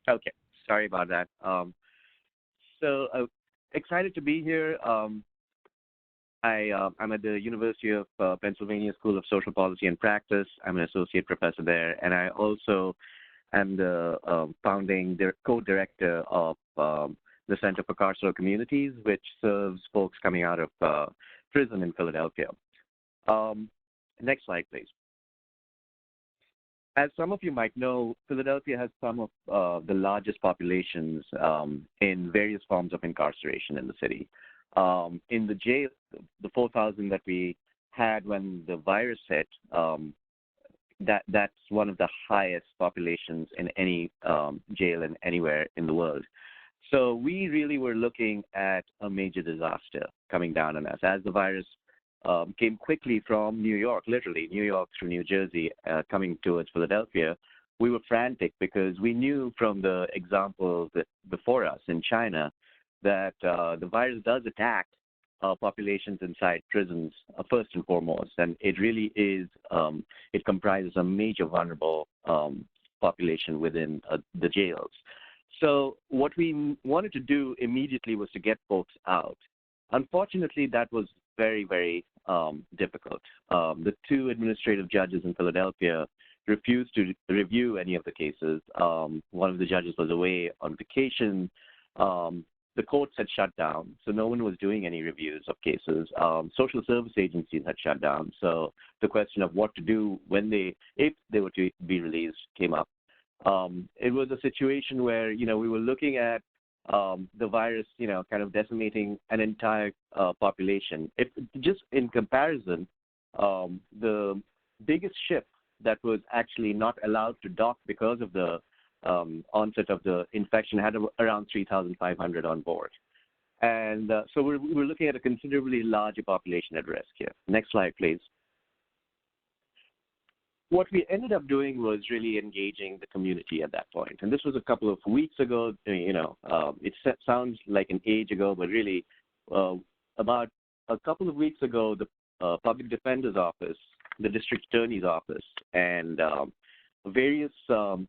Okay, sorry about that. Excited to be here. I'm at the University of Pennsylvania School of Social Policy and Practice. I'm an associate professor there, and I also am the founding co-director of the Center for Carceral Communities, which serves folks coming out of prison in Philadelphia. Next slide, please. As some of you might know, Philadelphia has some of the largest populations in various forms of incarceration in the city. In the jail, the 4,000 that we had when the virus hit, that's one of the highest populations in any jail in anywhere in the world. So we really were looking at a major disaster coming down on us as the virus came quickly from New York, literally New York through New Jersey, coming towards Philadelphia. We were frantic because we knew from the examples that before us in China that the virus does attack populations inside prisons first and foremost, and it really is, it comprises a major vulnerable population within the jails. So what we wanted to do immediately was to get folks out. Unfortunately, that was very, very difficult. The two administrative judges in Philadelphia refused to review any of the cases. One of the judges was away on vacation. The courts had shut down, so no one was doing any reviews of cases. Social service agencies had shut down, so the question of what to do if they were to be released came up. It was a situation where, we were looking at the virus, kind of decimating an entire population. Just in comparison, the biggest ship that was actually not allowed to dock because of the onset of the infection had around 3,500 on board. And so we're looking at a considerably larger population at risk here. Next slide, please. What we ended up doing was really engaging the community at that point. And this was a couple of weeks ago. It sounds like an age ago, but really about a couple of weeks ago, the Public Defender's Office, the District Attorney's Office, and various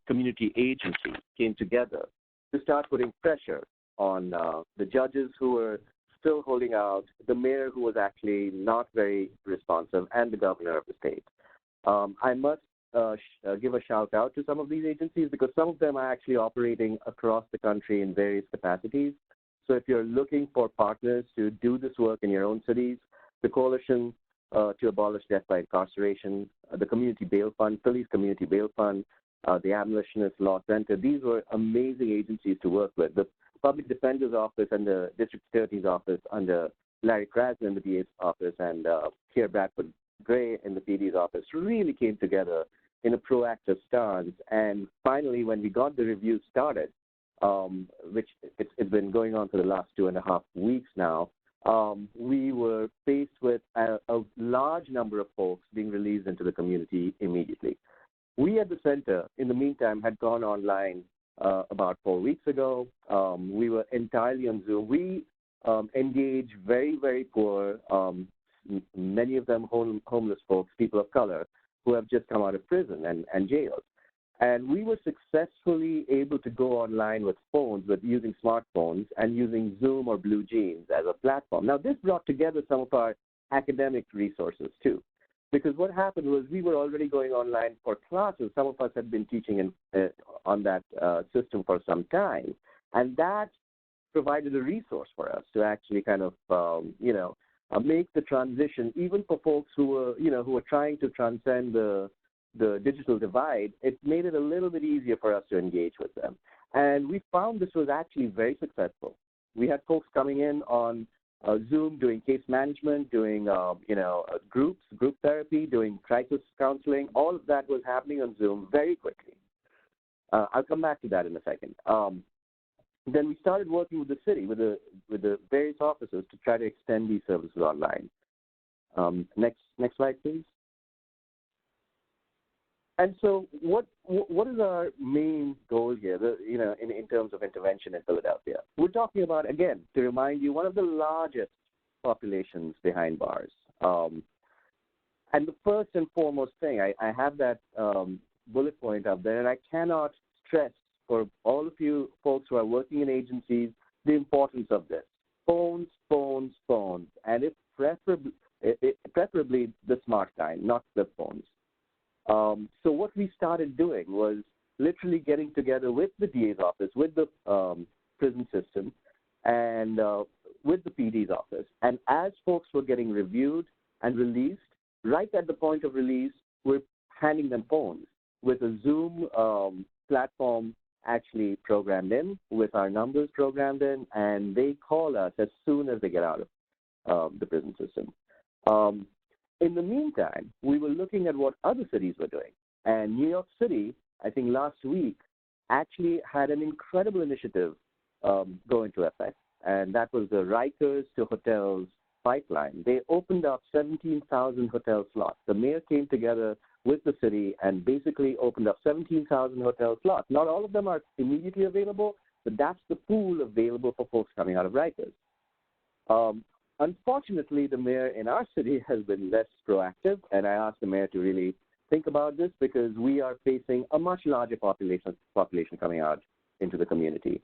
community agencies came together to start putting pressure on the judges who were still holding out, the mayor who was actually not very responsive, and the governor of the state. I must give a shout out to some of these agencies because some of them are actually operating across the country in various capacities. So if you're looking for partners to do this work in your own cities, the Coalition to Abolish Death by Incarceration, the Community Bail Fund, Philly's Community Bail Fund, the Abolitionist Law Center, these were amazing agencies to work with. The Public Defender's Office and the District Attorney's Office under Larry Krasner in the DA's office and Pierre Bradford Gray in the PD's office really came together in a proactive stance. And finally, when we got the review started, which it's been going on for the last 2.5 weeks now, we were faced with a large number of folks being released into the community immediately. We at the center, in the meantime, had gone online about 4 weeks ago. We were entirely on Zoom. We engage very, very poor, many of them homeless folks, people of color, who have just come out of prison and jails. And we were successfully able to go online with phones, using smartphones and using Zoom or Blue Jeans as a platform. Now, this brought together some of our academic resources, too. Because what happened was we were already going online for classes. Some of us had been teaching on that system for some time. And that provided a resource for us to actually kind of, make the transition, even for folks who were trying to transcend the digital divide. It made it a little bit easier for us to engage with them. And we found this was actually very successful. We had folks coming in on Zoom doing case management, doing, group therapy, doing crisis counseling. All of that was happening on Zoom very quickly. I'll come back to that in a second. Then we started working with the city, with the various offices to try to extend these services online. Next slide, please. And so what is our main goal here, in terms of intervention in Philadelphia? We're talking about, again, to remind you, one of the largest populations behind bars. And the first and foremost thing, I have that bullet point up there, and I cannot stress for all of you folks who are working in agencies the importance of this. Phones, phones, phones, and if preferably the smart kind, not flip phones. So what we started doing was literally getting together with the DA's office, with the prison system, and with the PD's office. And as folks were getting reviewed and released, right at the point of release, we're handing them phones with a Zoom platform actually programmed in, with our numbers programmed in, and they call us as soon as they get out of the prison system. In the meantime, we were looking at what other cities were doing. And New York City, I think last week, actually had an incredible initiative go into effect, and that was the Rikers to Hotels pipeline. They opened up 17,000 hotel slots. The mayor came together with the city and basically opened up 17,000 hotel slots. Not all of them are immediately available, but that's the pool available for folks coming out of Rikers. Unfortunately, the mayor in our city has been less proactive, and I asked the mayor to really think about this because we are facing a much larger population coming out into the community.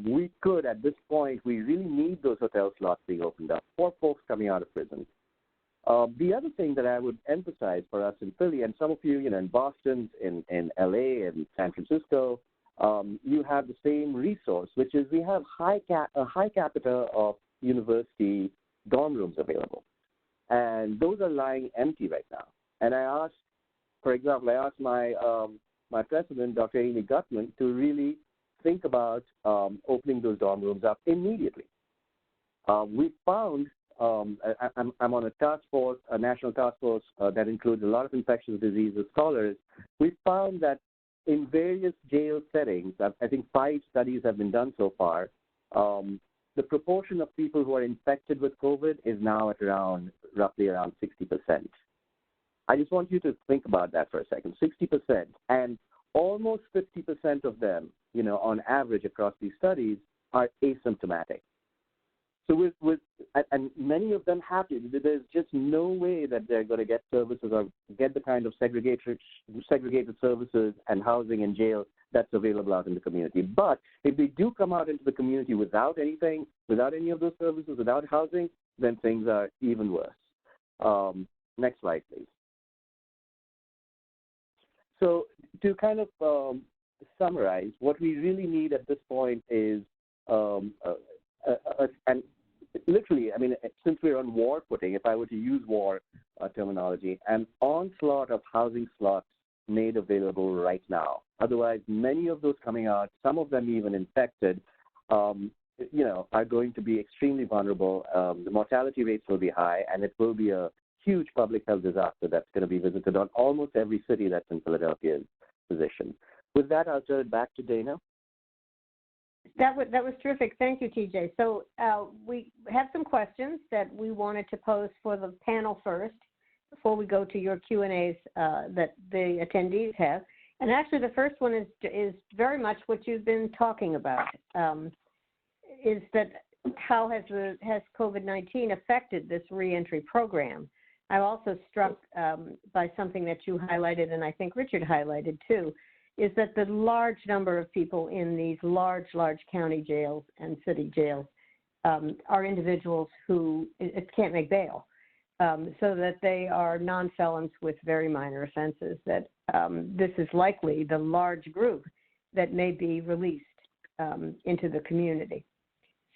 We could, at this point, we really need those hotel slots being opened up for folks coming out of prison. The other thing that I would emphasize for us in Philly, and some of you, in Boston, in LA, and San Francisco, you have the same resource, which is we have a high capita of university dorm rooms available. And those are lying empty right now. And I asked, for example, my president, Dr. Amy Gutman, to really think about opening those dorm rooms up immediately. We found, I'm on a task force, a national task force that includes a lot of infectious diseases scholars. We found that in various jail settings, I think 5 studies have been done so far, the proportion of people who are infected with COVID is now at roughly around 60%. I just want you to think about that for a second, 60%. And almost 50% of them, on average across these studies, are asymptomatic. So and many of them have to. There's just no way that they're going to get services or get the kind of segregated services and housing and jail that's available out in the community. But if they do come out into the community without anything, without any of those services, without housing, then things are even worse. Next slide, please. So to kind of summarize, what we really need at this point is, and literally, since we're on war footing, if I were to use war terminology, an onslaught of housing slots made available right now. Otherwise, many of those coming out, some of them even infected, are going to be extremely vulnerable. The mortality rates will be high, and it will be a huge public health disaster that's going to be visited on almost every city that's in Philadelphia's position. With that, I'll turn it back to Dana. That was terrific. Thank you, TJ. So we have some questions that we wanted to pose for the panel first. before we go to your Q&As that the attendees have. And actually, the first one is very much what you've been talking about, is that how has COVID-19 affected this reentry program? I'm also struck by something that you highlighted, and I think Richard highlighted too, is that the large number of people in these large county jails and city jails are individuals who can't make bail, so that they are non-felons with very minor offenses, that this is likely the large group that may be released into the community.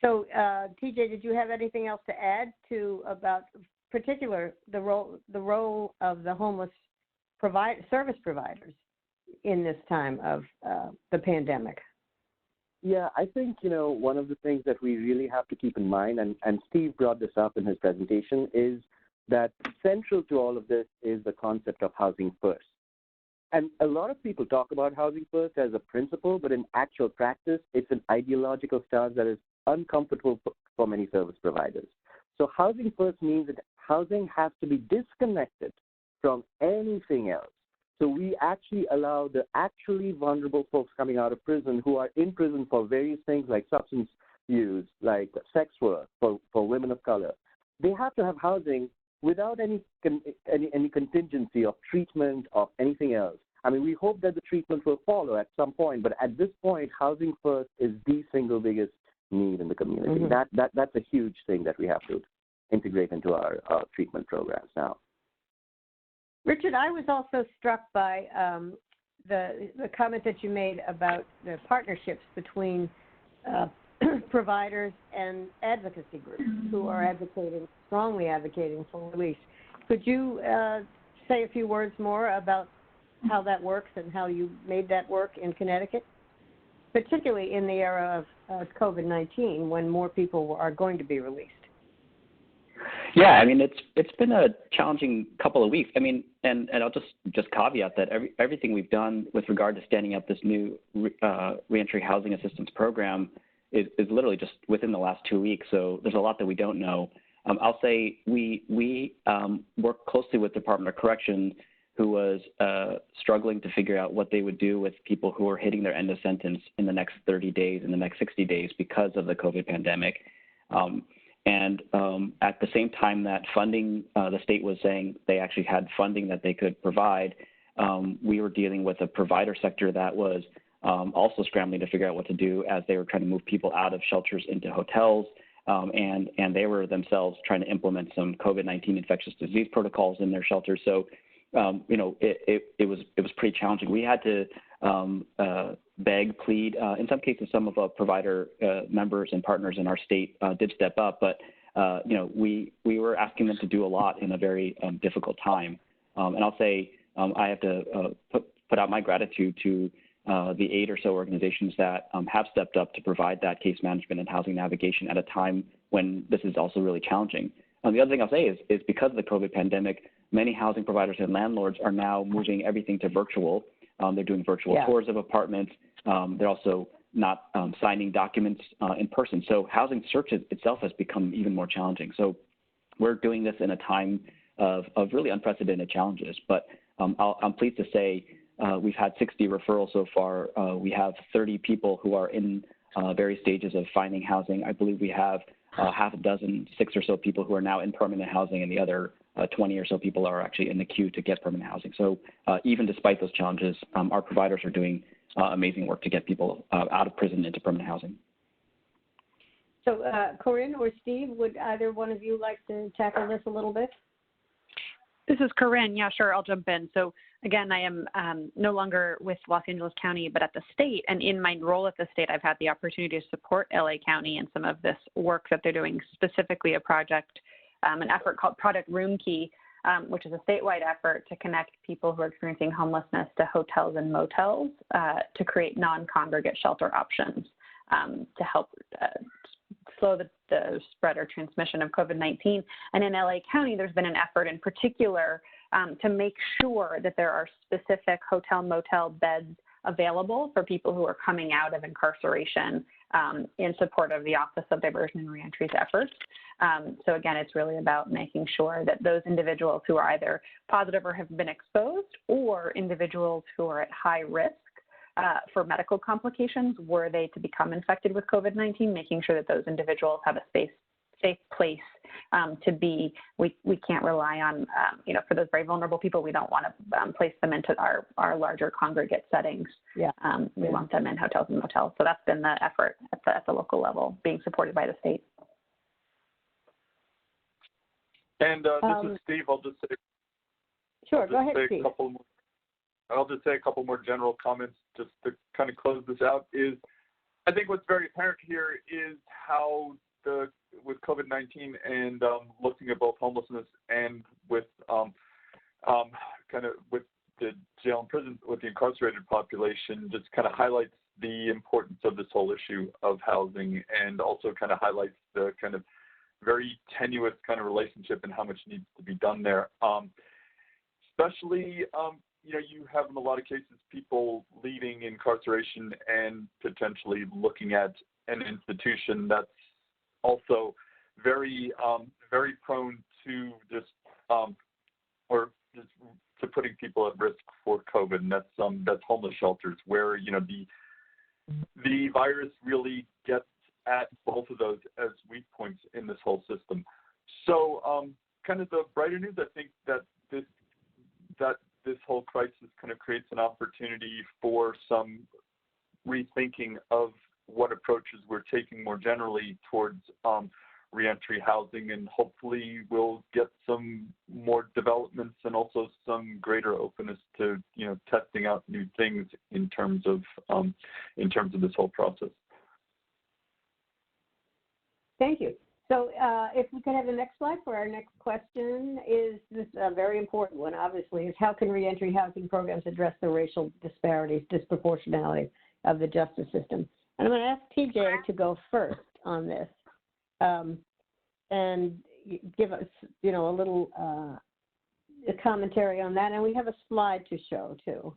So, TJ, did you have anything else to add about particular the role of the homeless service providers in this time of the pandemic? Yeah, I think, one of the things that we really have to keep in mind, and Steve brought this up in his presentation, is that central to all of this is the concept of housing first. And a lot of people talk about housing first as a principle, but in actual practice, it's an ideological stance that is uncomfortable for many service providers. So housing first means that housing has to be disconnected from anything else. So we actually allow the actually vulnerable folks coming out of prison who are in prison for various things like substance use, like sex work for women of color. They have to have housing without any contingency of treatment or anything else. I mean, we hope that the treatment will follow at some point, but at this point, housing first is the single biggest need in the community. Mm-hmm. That's a huge thing that we have to integrate into our treatment programs now. Richard, I was also struck by the comment that you made about the partnerships between providers and advocacy groups who are strongly advocating for release. Could you say a few words more about how that works and how you made that work in Connecticut, particularly in the era of COVID-19 when more people are going to be released? Yeah, I mean, it's been a challenging couple of weeks. I mean, and I'll just caveat that everything we've done with regard to standing up this new reentry housing assistance program is literally just within the last 2 weeks. So there's a lot that we don't know. I'll say we worked closely with the Department of Corrections, who was struggling to figure out what they would do with people who are hitting their end of sentence in the next 30 days, in the next 60 days because of the COVID pandemic. And at the same time that funding, the state was saying they actually had funding that they could provide, we were dealing with a provider sector that was also scrambling to figure out what to do as they were trying to move people out of shelters into hotels, and they were themselves trying to implement some COVID-19 infectious disease protocols in their shelters. So, it was pretty challenging. We had to beg, plead. In some cases, some of our provider members and partners in our state did step up, but we were asking them to do a lot in a very difficult time. And I'll say I have to put out my gratitude to the 8 or so organizations that have stepped up to provide that case management and housing navigation at a time when this is also really challenging. The other thing I'll say is because of the COVID pandemic, many housing providers and landlords are now moving everything to virtual. They're doing virtual tours of apartments. They're also not signing documents in person. So housing search itself has become even more challenging. So we're doing this in a time of really unprecedented challenges. But I'm pleased to say we've had 60 referrals so far. We have 30 people who are in various stages of finding housing. I believe we have half a dozen, 6 or so people who are now in permanent housing, and the other 20 or so people are actually in the queue to get permanent housing. So even despite those challenges, our providers are doing amazing work to get people out of prison into permanent housing. So Corinne or Steve, would either one of you like to tackle this a little bit? This is Corinne. Yeah, sure. I'll jump in. So again, I am no longer with Los Angeles County, but at the state. And in my role at the state, I've had the opportunity to support LA County in some of this work that they're doing, specifically a project, an effort called Project Room Key, which is a statewide effort to connect people who are experiencing homelessness to hotels and motels to create non-congregate shelter options to help slow the spread or transmission of COVID-19. And in LA County, there's been an effort in particular to make sure that there are specific hotel, motel beds available for people who are coming out of incarceration in support of the Office of Diversion and Reentry's efforts. So again, it's really about making sure that those individuals who are either positive or have been exposed, or individuals who are at high risk for medical complications were they to become infected with COVID-19, making sure that those individuals have a safe place to be. We can't rely on, for those very vulnerable people, we don't want to place them into our larger congregate settings. Yeah. We want them in hotels and motels. So that's been the effort at the local level, being supported by the state. And this is Steve. I'll just say. Sure, go ahead, Steve. I'll just say a couple more general comments just to kind of close this out. I think what's very apparent here is how with COVID-19 and looking at both homelessness and with kind of with the jail and prison, with the incarcerated population, just kind of highlights the importance of this whole issue of housing, and also kind of highlights the kind of very tenuous kind of relationship and how much needs to be done there. Especially, you have in a lot of cases people leaving incarceration and potentially looking at an institution that's also very, very prone to just to putting people at risk for COVID, and that's homeless shelters, where the virus really gets at both of those as weak points in this whole system. So, kind of the brighter news, I think that this whole crisis kind of creates an opportunity for some rethinking of what approaches we're taking more generally towards reentry housing, and hopefully we'll get some more developments and also some greater openness to testing out new things in terms of this whole process. Thank you. So if we could have the next slide for our next question, is this a very important one, obviously, is how can reentry housing programs address the racial disparities, disproportionality of the justice system? And I'm going to ask TJ to go first on this and give us, a little a commentary on that. And we have a slide to show, too.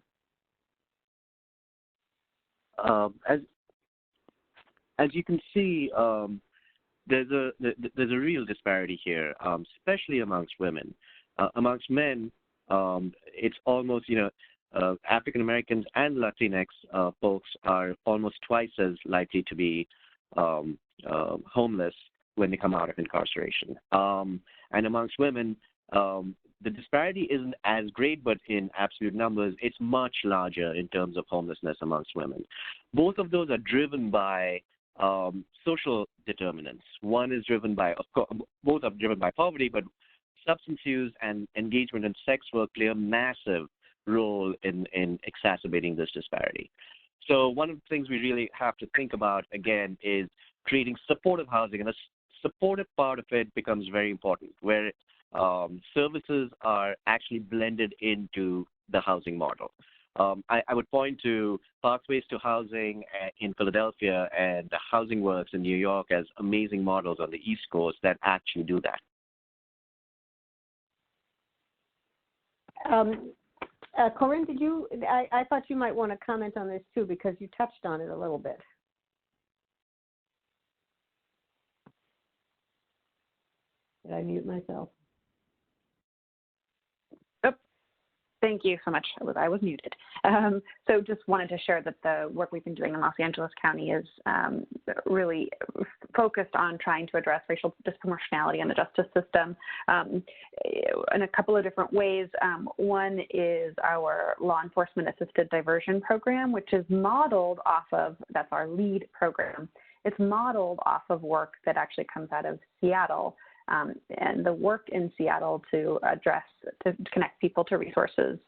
As you can see, there's a real disparity here, especially amongst women. Amongst men, it's almost, African Americans and Latinx folks are almost twice as likely to be homeless when they come out of incarceration. And amongst women, the disparity isn't as great, but in absolute numbers, it's much larger in terms of homelessness amongst women. Both of those are driven by social determinants. One is driven by, of course, both are driven by poverty, but substance use and engagement in sex work play a massive role in exacerbating this disparity. So one of the things we really have to think about, again, is creating supportive housing, and a supportive part of it becomes very important, where services are actually blended into the housing model. I would point to Pathways to Housing in Philadelphia and Housing Works in New York as amazing models on the East Coast that actually do that. Corinne, I thought you might want to comment on this too, because you touched on it a little bit. Did I mute myself? Thank you so much. I was muted. So just wanted to share that the work we've been doing in Los Angeles County is really focused on trying to address racial disproportionality in the justice system in a couple of different ways. One is our law enforcement assisted diversion program, which is modeled off of, that's our lead program. It's modeled off of work that actually comes out of Seattle. And the work in Seattle to connect people to resources,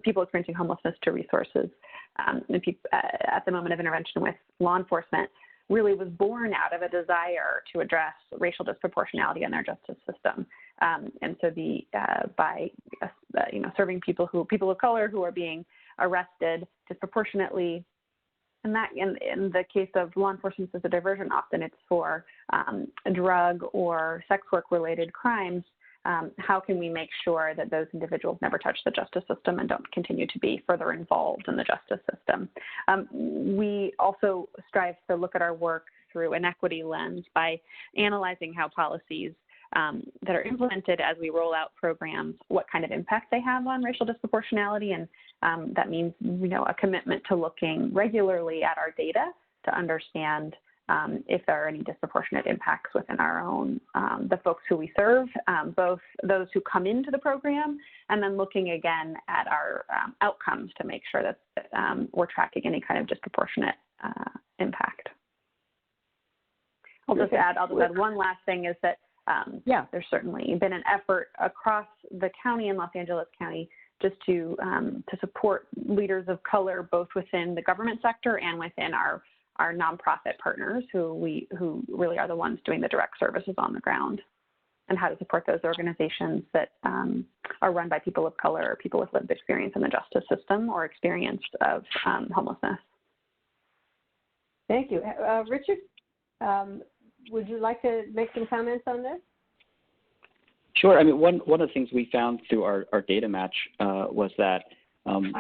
people experiencing homelessness to resources, and people, at the moment of intervention with law enforcement, really was born out of a desire to address racial disproportionality in their justice system. And so by serving people of color who are being arrested disproportionately. And that, in the case of law enforcement assisted diversion, often it's for drug or sex work related crimes. how can we make sure that those individuals never touch the justice system and don't continue to be further involved in the justice system? We also strive to look at our work through an equity lens by analyzing how policies that are implemented as we roll out programs, what kind of impact they have on racial disproportionality, and that means, a commitment to looking regularly at our data to understand if there are any disproportionate impacts within our own, the folks who we serve, both those who come into the program, and then looking again at our outcomes to make sure that we're tracking any kind of disproportionate impact. I'll just add one last thing is that there's certainly been an effort across the county in Los Angeles County just to support leaders of color, both within the government sector and within our nonprofit partners who really are the ones doing the direct services on the ground, and how to support those organizations that are run by people of color or people with lived experience in the justice system or experience of homelessness. Thank you. Richard, would you like to make some comments on this? Sure. I mean, one of the things we found through our data match was that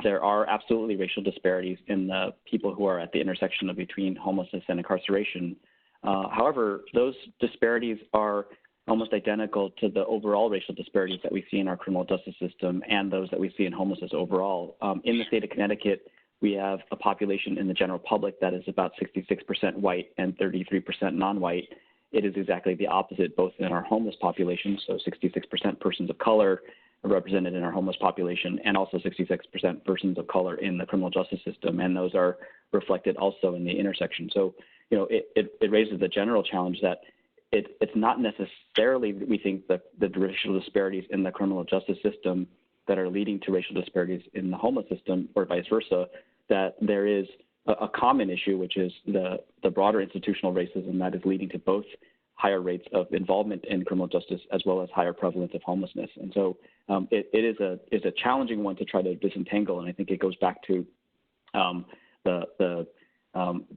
there are absolutely racial disparities in the people who are at the intersection of between homelessness and incarceration. However, those disparities are almost identical to the overall racial disparities that we see in our criminal justice system and those that we see in homelessness overall. In the state of Connecticut, we have a population in the general public that is about 66% white and 33% non-white. It is exactly the opposite, both in our homeless population, so 66% persons of color are represented in our homeless population, and also 66% persons of color in the criminal justice system, and those are reflected also in the intersection. So, it raises the general challenge that it's not necessarily, we think, the racial disparities in the criminal justice system that are leading to racial disparities in the homeless system, or vice versa, that there is a common issue, which is the broader institutional racism that is leading to both higher rates of involvement in criminal justice as well as higher prevalence of homelessness. And so it is a challenging one to try to disentangle, and I think it goes back to the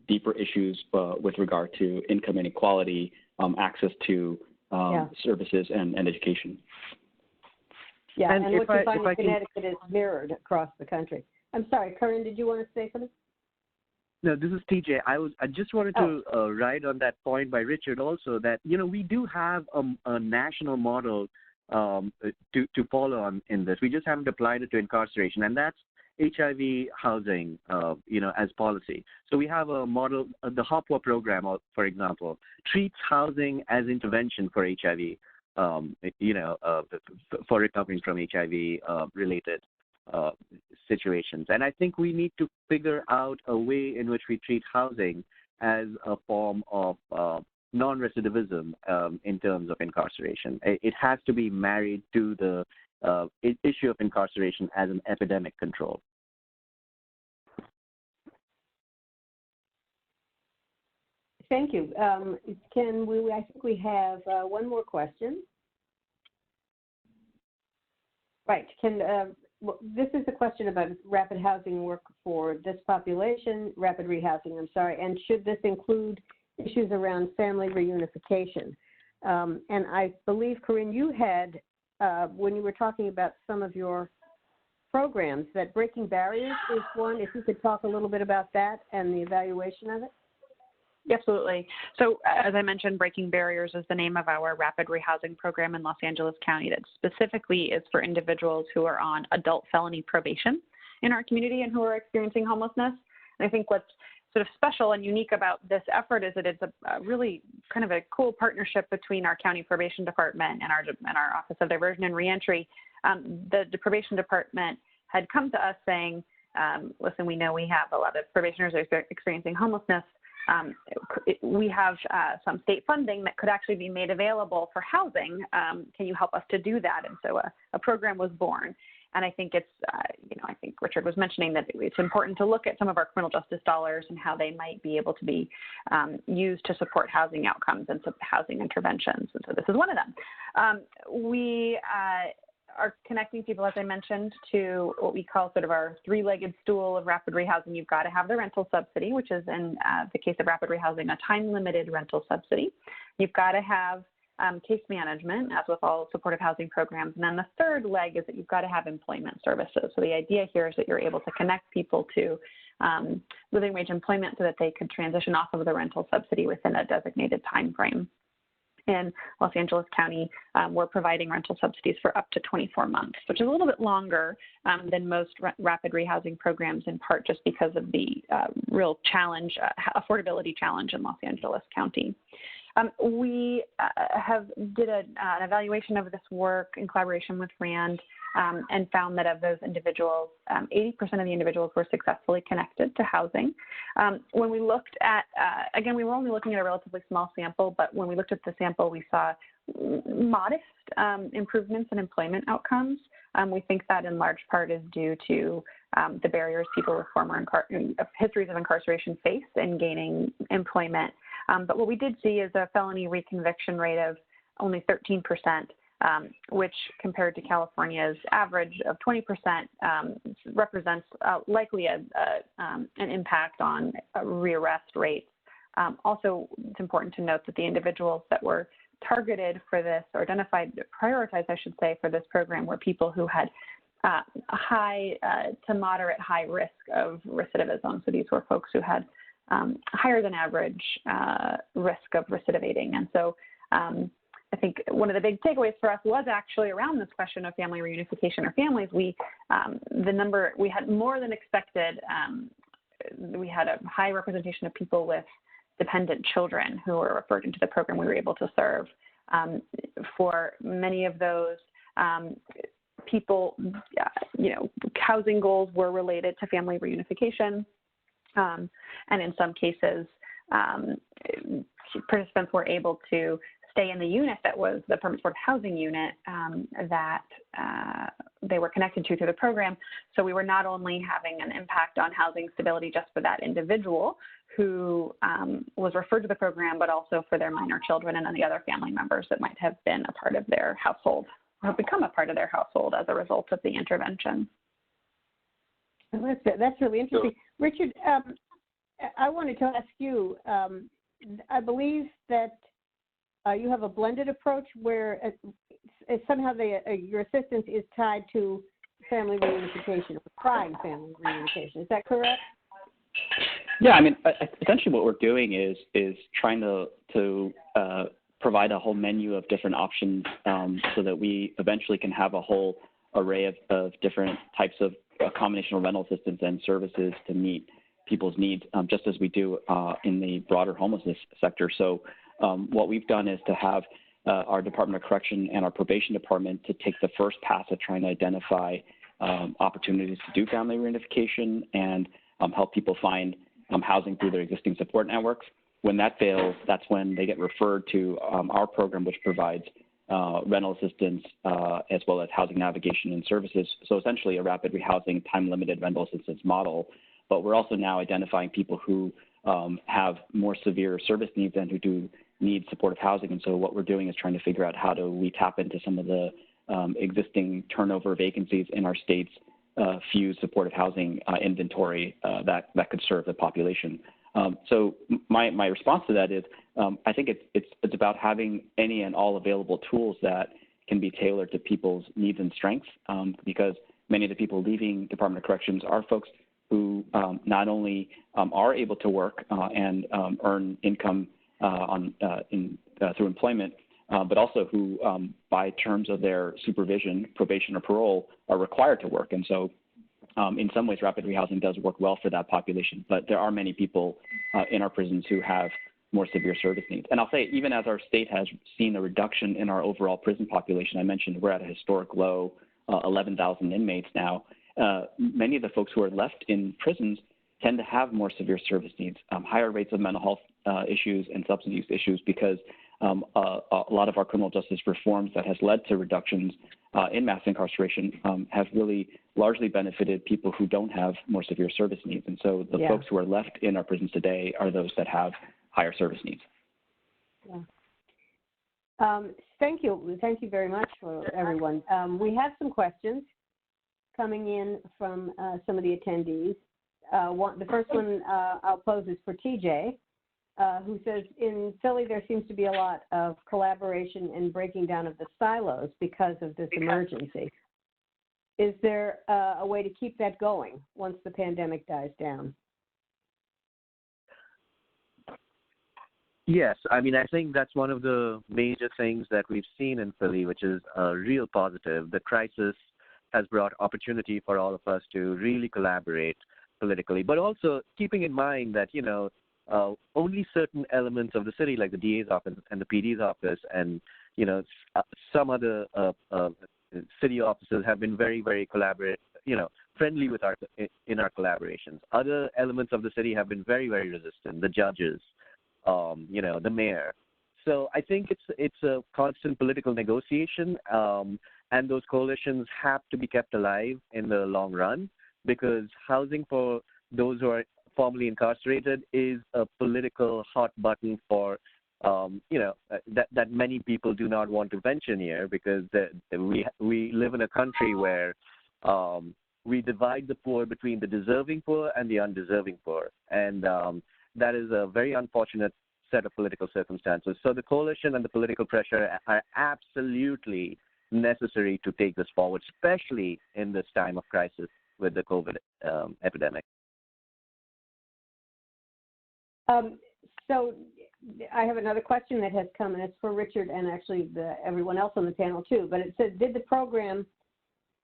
deeper issues with regard to income inequality, access to services and education. Yeah, and what you find in Connecticut is mirrored across the country. I'm sorry, Corinne, did you want to say something? No, this is TJ. I just wanted to ride on that point by Richard also that, we do have a national model to follow on in this. We just haven't applied it to incarceration, and that's HIV housing, as policy. So we have a model, the HOPWA program, for example, treats housing as intervention for HIV, for recovering from HIV-related situations. And I think we need to figure out a way in which we treat housing as a form of non-recidivism in terms of incarceration. It has to be married to the issue of incarceration as an epidemic control. Thank you. I think we have one more question. Right. This is a question about rapid housing work for this population, rapid rehousing, and should this include issues around family reunification? And I believe, Corinne, you had, when you were talking about some of your programs, that breaking barriers is one. If you could talk a little bit about that and the evaluation of it. Absolutely. So as I mentioned, Breaking Barriers is the name of our rapid rehousing program in Los Angeles County that specifically is for individuals who are on adult felony probation in our community and who are experiencing homelessness. And I think what's sort of special and unique about this effort is that it's a really kind of a cool partnership between our county probation department and our Office of Diversion and Reentry. The probation department had come to us saying, listen, we know we have a lot of probationers who are experiencing homelessness. We have some state funding that could actually be made available for housing. Can you help us to do that? And so a program was born. And I think it's, I think Richard was mentioning that it's important to look at some of our criminal justice dollars and how they might be able to be used to support housing outcomes and housing interventions. And so this is one of them. We are connecting people, as I mentioned, to what we call sort of our three-legged stool of rapid rehousing. You've got to have the rental subsidy, which is in the case of rapid rehousing, a time-limited rental subsidy. You've got to have case management, as with all supportive housing programs. And then the third leg is that you've got to have employment services. So the idea here is that you're able to connect people to living wage employment so that they could transition off of the rental subsidy within a designated time frame. In Los Angeles County, we're providing rental subsidies for up to 24 months, which is a little bit longer than most rapid rehousing programs, in part just because of the real challenge, affordability challenge in Los Angeles County. We did an evaluation of this work in collaboration with RAND and found that of those individuals, 80% of the individuals were successfully connected to housing. When we looked at, again, we were only looking at a relatively small sample, but when we looked at the sample, we saw modest improvements in employment outcomes. We think that in large part is due to the barriers people with former histories of incarceration face in gaining employment. But what we did see is a felony reconviction rate of only 13%, which compared to California's average of 20% represents likely an impact on rearrest rates. Also, it's important to note that the individuals that were targeted for this, or identified, prioritized, I should say, for this program were people who had high to moderate high risk of recidivism. So these were folks who had higher than average risk of recidivating. And so I think one of the big takeaways for us was actually around this question of family reunification or families. We had more than expected. We had a high representation of people with dependent children who were referred into the program we were able to serve. For many of those people, housing goals were related to family reunification. And in some cases, participants were able to stay in the unit that was the permanent supportive housing unit that they were connected to through the program. So we were not only having an impact on housing stability just for that individual who was referred to the program, but also for their minor children and any other family members that might have been a part of their household or have become a part of their household as a result of the intervention. Well, that's really interesting. Richard, I wanted to ask you, I believe that you have a blended approach where somehow your assistance is tied to family reunification, or prime family reunification. Is that correct? Yeah, I mean, essentially what we're doing is trying to provide a whole menu of different options so that we eventually can have a whole array of different types of combination of rental assistance and services to meet people's needs, just as we do in the broader homelessness sector. So what we've done is to have our Department of Correction and our probation department to take the first pass at trying to identify opportunities to do family reunification and help people find housing through their existing support networks. When that fails, that's when they get referred to our program, which provides rental assistance as well as housing navigation and services. So essentially a rapid rehousing, time-limited rental assistance model. But we're also now identifying people who have more severe service needs and who do need supportive housing. And so what we're doing is trying to figure out how do we tap into some of the existing turnover vacancies in our state's fused supportive housing inventory that could serve the population. So my response to that is I think it's about having any and all available tools that can be tailored to people's needs and strengths, because many of the people leaving Department of Corrections are folks who not only are able to work and earn income through employment, but also who, by terms of their supervision, probation, or parole, are required to work. And so in some ways, rapid rehousing does work well for that population. But there are many people in our prisons who have more severe service needs. And I'll say, even as our state has seen a reduction in our overall prison population, I mentioned we're at a historic low, 11,000 inmates now. Many of the folks who are left in prisons tend to have more severe service needs, higher rates of mental health issues and substance use issues, because a lot of our criminal justice reforms that has led to reductions in mass incarceration have really largely benefited people who don't have more severe service needs. And so the folks who are left in our prisons today are those that have higher service needs. Yeah. Thank you. Thank you very much for everyone. We have some questions coming in from some of the attendees. The first one I'll pose is for TJ. who says, in Philly, there seems to be a lot of collaboration and breaking down of the silos because of this emergency. Is there a way to keep that going once the pandemic dies down? Yes, I mean, I think that's one of the major things that we've seen in Philly, which is a real positive. The crisis has brought opportunity for all of us to really collaborate politically, but also keeping in mind that, only certain elements of the city, like the DA's office and the PD's office and, some other city offices have been very, very friendly with in our collaborations. Other elements of the city have been very, very resistant, the judges, the mayor. So I think it's a constant political negotiation, and those coalitions have to be kept alive in the long run, because housing for those who are formerly incarcerated is a political hot button for, that many people do not want to venture near, because we live in a country where we divide the poor between the deserving poor and the undeserving poor. And that is a very unfortunate set of political circumstances. So the coalition and the political pressure are absolutely necessary to take this forward, especially in this time of crisis with the COVID epidemic. So I have another question that has come, and it's for Richard and actually everyone else on the panel too. But it says, did the program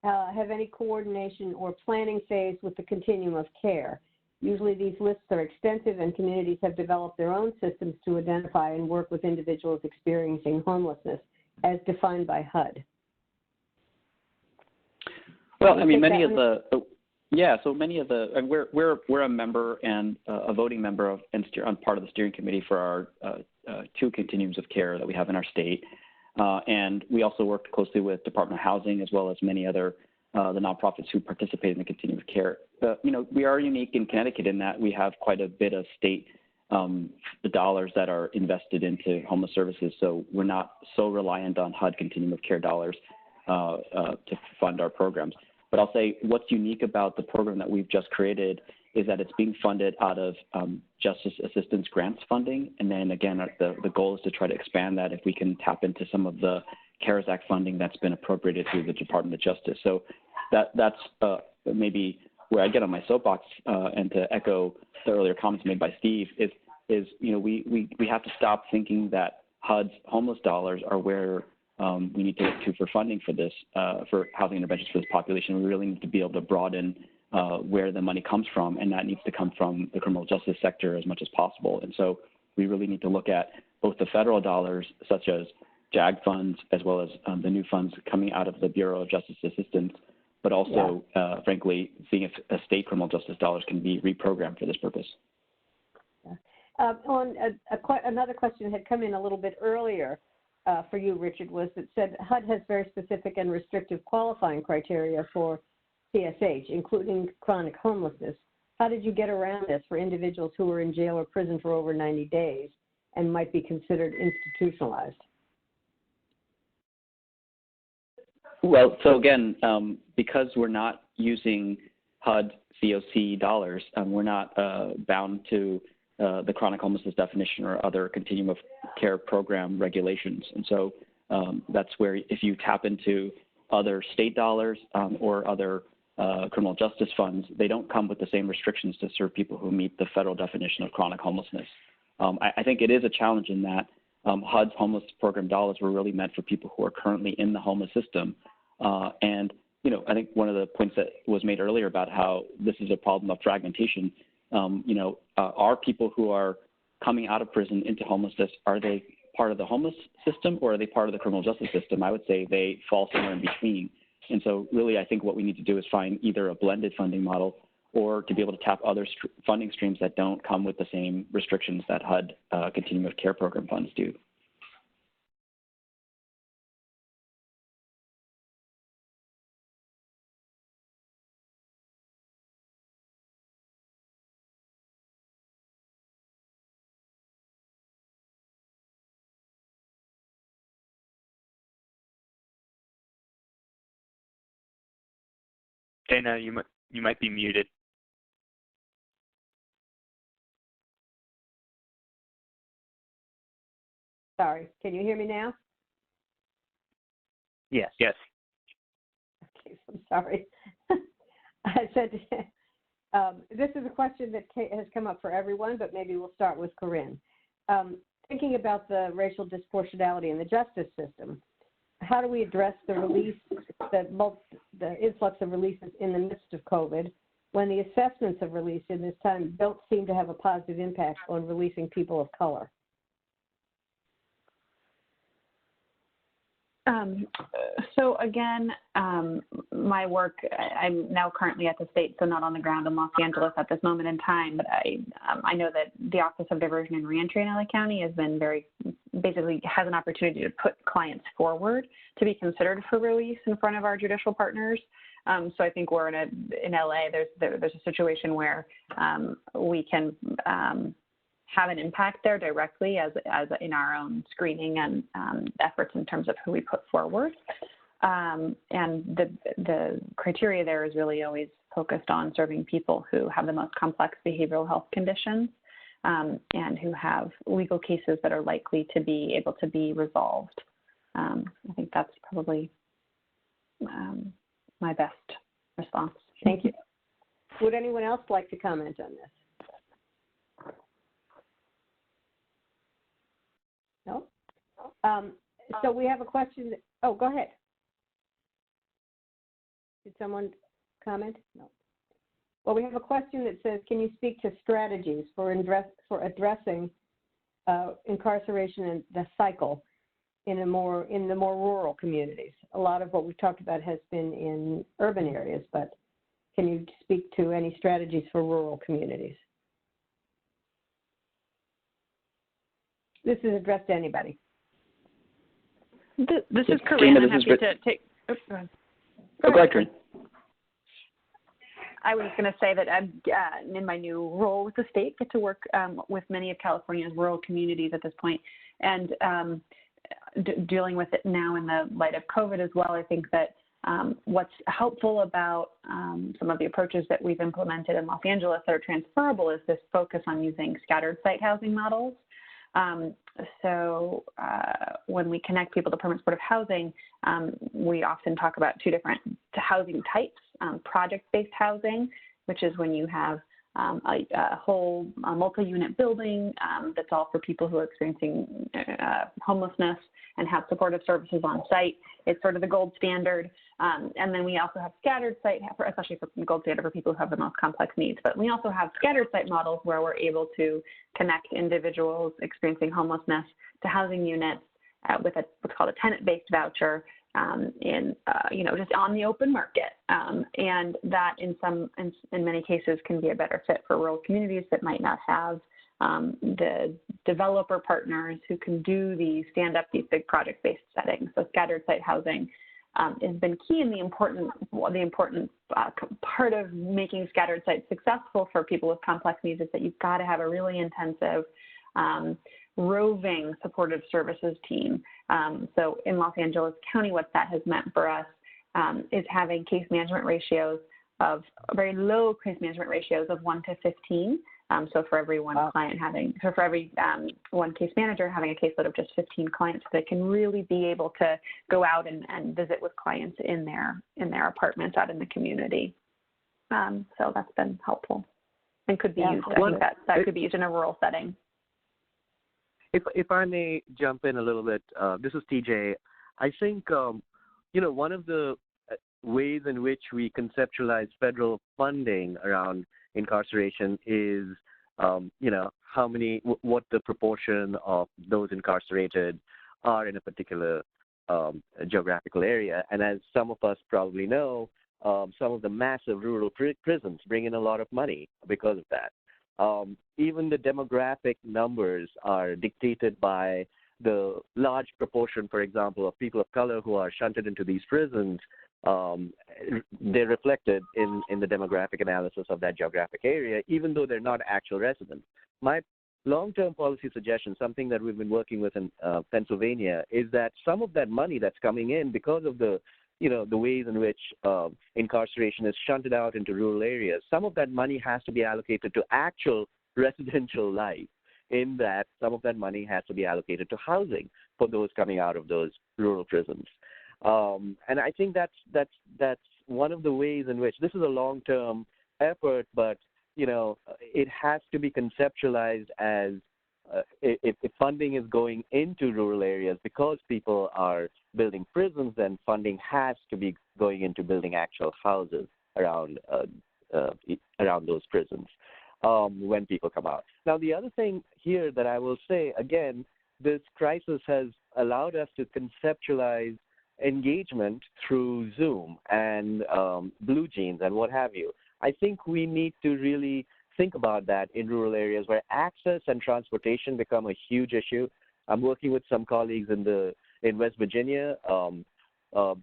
have any coordination or planning phase with the continuum of care? Usually these lists are extensive, and communities have developed their own systems to identify and work with individuals experiencing homelessness as defined by HUD. Well, I mean, many of the and we're a member and a voting member of and on part of the steering committee for our two continuums of care that we have in our state, and we also worked closely with Department of Housing as well as many other the nonprofits who participate in the continuum of care. We are unique in Connecticut in that we have quite a bit of state the dollars that are invested into homeless services, so we're not so reliant on HUD continuum of care dollars to fund our programs. But I'll say what's unique about the program that we've just created is that it's being funded out of justice assistance grants funding. And then again, the goal is to try to expand that if we can tap into some of the CARES Act funding that's been appropriated through the Department of Justice. So that's maybe where I get on my soapbox, and to echo the earlier comments made by Steve is we have to stop thinking that HUD's homeless dollars are where we need to look to for funding for this, for housing interventions for this population. We really need to be able to broaden where the money comes from, and that needs to come from the criminal justice sector as much as possible. And so we really need to look at both the federal dollars, such as JAG funds, as well as the new funds coming out of the Bureau of Justice Assistance, but also, frankly, seeing if state criminal justice dollars can be reprogrammed for this purpose. Another question had come in a little bit earlier for you, Richard, was that said HUD has very specific and restrictive qualifying criteria for CSH, including chronic homelessness. How did you get around this for individuals who were in jail or prison for over 90 days and might be considered institutionalized? Well, so again, because we're not using HUD COC dollars, we're not bound to the chronic homelessness definition or other continuum of care program regulations. And so that's where if you tap into other state dollars or other criminal justice funds, they don't come with the same restrictions to serve people who meet the federal definition of chronic homelessness. I think it is a challenge in that HUD's homeless program dollars were really meant for people who are currently in the homeless system. And, I think one of the points that was made earlier about how this is a problem of fragmentation, are people who are coming out of prison into homelessness, are they part of the homeless system or are they part of the criminal justice system? I would say they fall somewhere in between. And so really, I think what we need to do is find either a blended funding model or to be able to tap other funding streams that don't come with the same restrictions that HUD continuum of care program funds do. Dana, you might be muted. Sorry, can you hear me now? Yes. Yes. Okay, I'm sorry. I said this is a question that has come up for everyone, but maybe we'll start with Corinne. Thinking about the racial disproportionality in the justice system, how do we address the release, the influx of releases in the midst of COVID, when the assessments of release in this time don't seem to have a positive impact on releasing people of color? So again, my work, I'm now currently at the state, so not on the ground in Los Angeles at this moment in time, but I know that the Office of Diversion and Reentry in LA County has been basically has an opportunity to put clients forward to be considered for release in front of our judicial partners. So I think we're in LA, there's a situation where we can have an impact there directly as in our own screening and efforts in terms of who we put forward. And the criteria there is really always focused on serving people who have the most complex behavioral health conditions and who have legal cases that are likely to be able to be resolved. I think that's probably my best response. Thank you. Would anyone else like to comment on this? No? So we have a question. Oh, go ahead. Did someone comment? No. Well, we have a question that says, can you speak to strategies for addressing incarceration and the cycle in the more rural communities? A lot of what we've talked about has been in urban areas, but can you speak to any strategies for rural communities? This is addressed to anybody. This is Corinne. I'm happy to take. Oh, go ahead. Go ahead, Corinne. I was going to say that I'm in my new role with the state, get to work with many of California's rural communities at this point, and dealing with it now in the light of COVID as well. I think that what's helpful about some of the approaches that we've implemented in Los Angeles that are transferable is this focus on using scattered site housing models. So when we connect people to permanent supportive housing, we often talk about two different housing types, project-based housing, which is when you have a whole multi-unit building that's all for people who are experiencing homelessness and have supportive services on site. It's sort of the gold standard. And then we also have scattered site, especially for the gold standard for people who have the most complex needs. But we also have scattered site models where we're able to connect individuals experiencing homelessness to housing units with what's called a tenant-based voucher just on the open market. And that in many cases can be a better fit for rural communities that might not have the developer partners who can stand up these big project-based settings. So scattered site housing has been key, and the important part of making scattered sites successful for people with complex needs is that you've got to have a really intensive roving supportive services team. So in Los Angeles County, what that has meant for us is having case management ratios of very low case management ratios of 1 to 15. So for every one client for every one case manager having a caseload of just 15 clients, so they can really be able to go out and visit with clients in their apartments out in the community. So that's been helpful and could be used. I think that could be used in a rural setting. If I may jump in a little bit, this is TJ. I think one of the ways in which we conceptualize federal funding around incarceration is, what the proportion of those incarcerated are in a particular geographical area. And as some of us probably know, some of the massive rural prisons bring in a lot of money because of that. Even the demographic numbers are dictated by the large proportion, for example, of people of color who are shunted into these prisons. They're reflected in the demographic analysis of that geographic area, even though they're not actual residents. My long-term policy suggestion, something that we've been working with in Pennsylvania, is that some of that money that's coming in because of the ways in which incarceration is shunted out into rural areas, some of that money has to be allocated to actual residential life. in that some of that money has to be allocated to housing for those coming out of those rural prisons. And I think that's one of the ways in which this is a long-term effort, but it has to be conceptualized as if funding is going into rural areas because people are building prisons, then funding has to be going into building actual houses around those prisons when people come out. Now, the other thing here that I will say, again, this crisis has allowed us to conceptualize engagement through Zoom and Blue Jeans and what have you. I think we need to really think about that in rural areas where access and transportation become a huge issue. I'm working with some colleagues in West Virginia,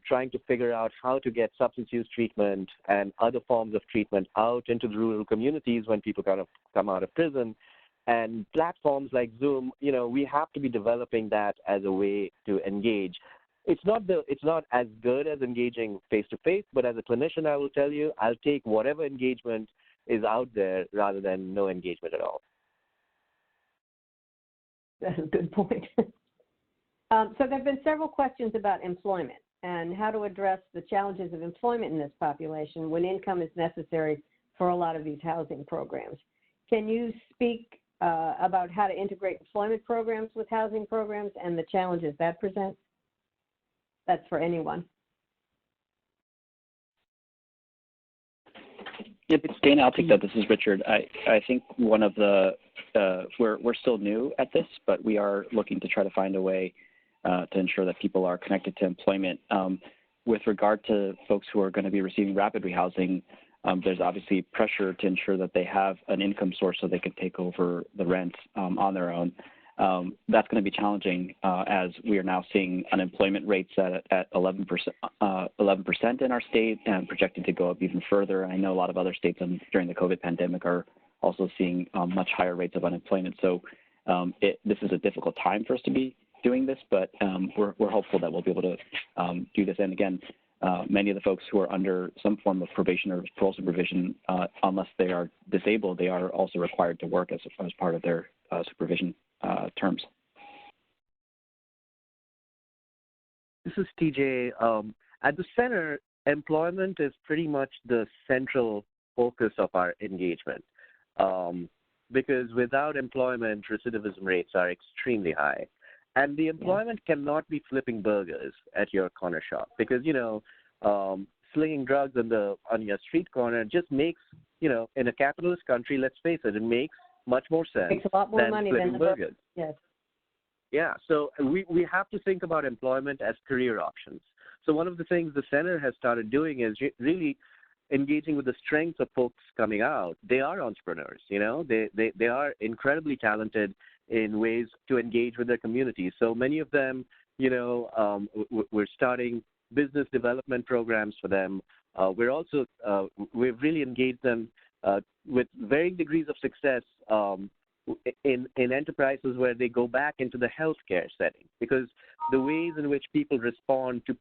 trying to figure out how to get substance use treatment and other forms of treatment out into the rural communities when people kind of come out of prison. And platforms like Zoom, we have to be developing that as a way to engage. It's not as good as engaging face-to-face, but as a clinician, I will tell you, I'll take whatever engagement is out there rather than no engagement at all. That's a good point. So there have been several questions about employment and how to address the challenges of employment in this population when income is necessary for a lot of these housing programs. Can you speak about how to integrate employment programs with housing programs and the challenges that presents? That's for anyone. Yep, it's Dana. I'll take that. This is Richard. I think one of the we're still new at this, but we are looking to try to find a way to ensure that people are connected to employment. With regard to folks who are going to be receiving rapid rehousing, there's obviously pressure to ensure that they have an income source so they can take over the rent on their own. That's going to be challenging as we are now seeing unemployment rates at 11% in our state and projected to go up even further. I know a lot of other states during the COVID pandemic are also seeing much higher rates of unemployment. So this is a difficult time for us to be doing this, but we're hopeful that we'll be able to do this. And again, many of the folks who are under some form of probation or parole supervision, unless they are disabled, they are also required to work as part of their supervision terms. This is TJ. At the center, employment is pretty much the central focus of our engagement because without employment, recidivism rates are extremely high. And the employment cannot be flipping burgers at your corner shop because, slinging drugs on your street corner just makes, in a capitalist country, let's face it, it makes much more sense. Makes a lot more money than the burgers. Yes. Yeah, so we have to think about employment as career options. So one of the things the center has started doing is really engaging with the strengths of folks coming out. They are entrepreneurs, they are incredibly talented in ways to engage with their communities. So many of them, we're starting business development programs for them. We've really engaged them with varying degrees of success in enterprises where they go back into the healthcare setting, because the ways in which people respond to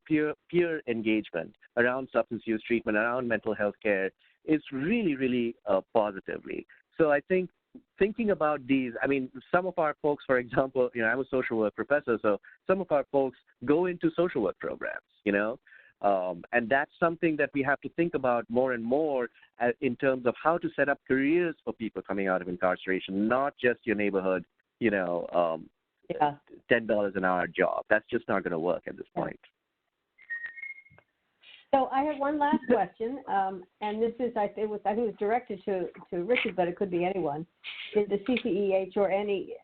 peer engagement around substance use treatment, around mental health care is really, really positively. So I think thinking about these, some of our folks, for example, I'm a social work professor, so some of our folks go into social work programs, and that's something that we have to think about more and more in terms of how to set up careers for people coming out of incarceration, not just your neighborhood, $10 an hour job. That's just not going to work at this point. So I have one last question, and this is, I think it was directed to Richard, but it could be anyone. Did the CCEH or any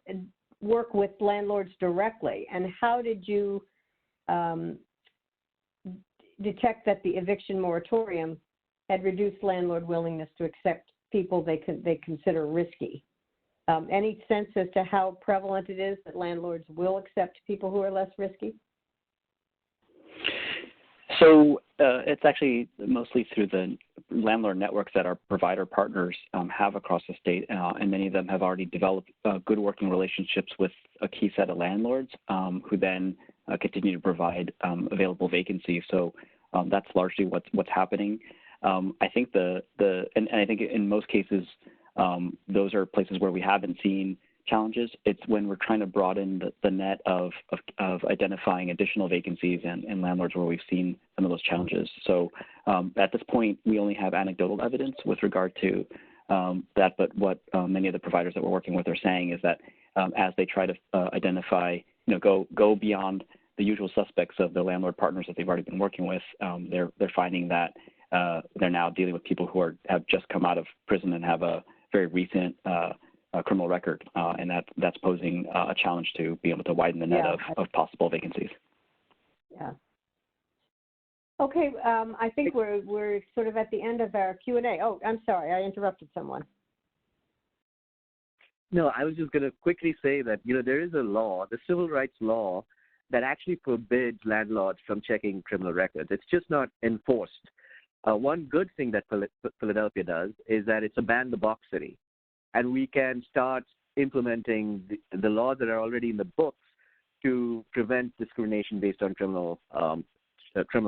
work with landlords directly, and how did you detect that the eviction moratorium had reduced landlord willingness to accept people they consider risky? Any sense as to how prevalent it is that landlords will accept people who are less risky? So it's actually mostly through the landlord networks that our provider partners have across the state, and many of them have already developed good working relationships with a key set of landlords who then continue to provide available vacancies. So that's largely what's happening. I think and I think in most cases those are places where we haven't seen challenges. It's when we're trying to broaden the net of identifying additional vacancies and landlords where we've seen some of those challenges. So at this point, we only have anecdotal evidence with regard to that, but what many of the providers that we're working with are saying is that as they try to identify, go beyond the usual suspects of the landlord partners that they've already been working with, they're finding that they're now dealing with people who have just come out of prison and have a very recent criminal record, and that's posing a challenge to be able to widen the net of possible vacancies. Yeah. Okay, I think we're sort of at the end of our Q&A. Oh, I'm sorry, I interrupted someone. No, I was just going to quickly say that, there is a law, the civil rights law, that actually forbids landlords from checking criminal records. It's just not enforced. One good thing that Philadelphia does is that it's a ban-the-box city, and we can start implementing the laws that are already in the books to prevent discrimination based on criminal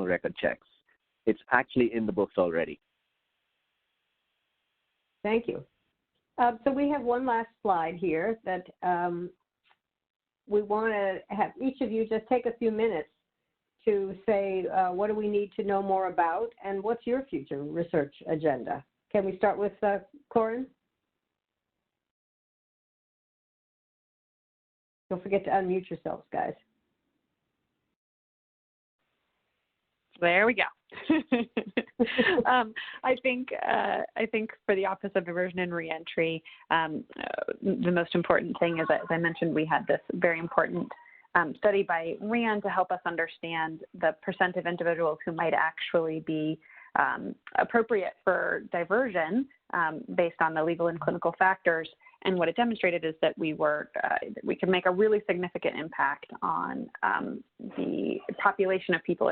record checks. It's actually in the books already. Thank you. So we have one last slide here that we want to have each of you just take a few minutes to say what do we need to know more about and what's your future research agenda. Can we start with Corinne? Don't forget to unmute yourselves, guys. There we go. I think for the Office of Diversion and Reentry, the most important thing is that, as I mentioned, we had this very important study by RAND to help us understand the percent of individuals who might actually be appropriate for diversion based on the legal and clinical factors. And what it demonstrated is that we could make a really significant impact on the population of people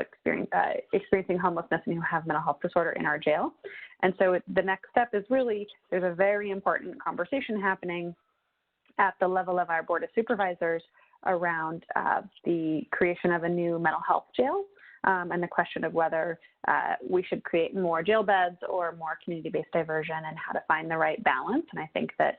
experiencing homelessness and who have mental health disorder in our jail. And so the next step is really, there's a very important conversation happening at the level of our Board of Supervisors around the creation of a new mental health jail. And the question of whether we should create more jail beds or more community-based diversion and how to find the right balance. And I think that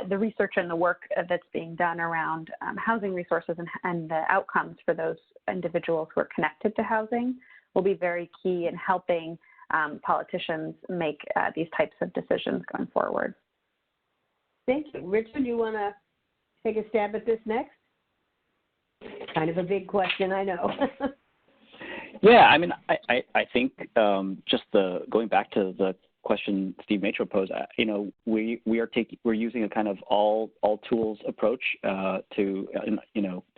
the research and the work that's being done around housing resources and the outcomes for those individuals who are connected to housing will be very key in helping politicians make these types of decisions going forward. Thank you. Richard, you want to take a stab at this next? Kind of a big question, I know. Yeah, I mean, I think just going back to the question Steve Metraux posed, we're using a kind of all tools approach to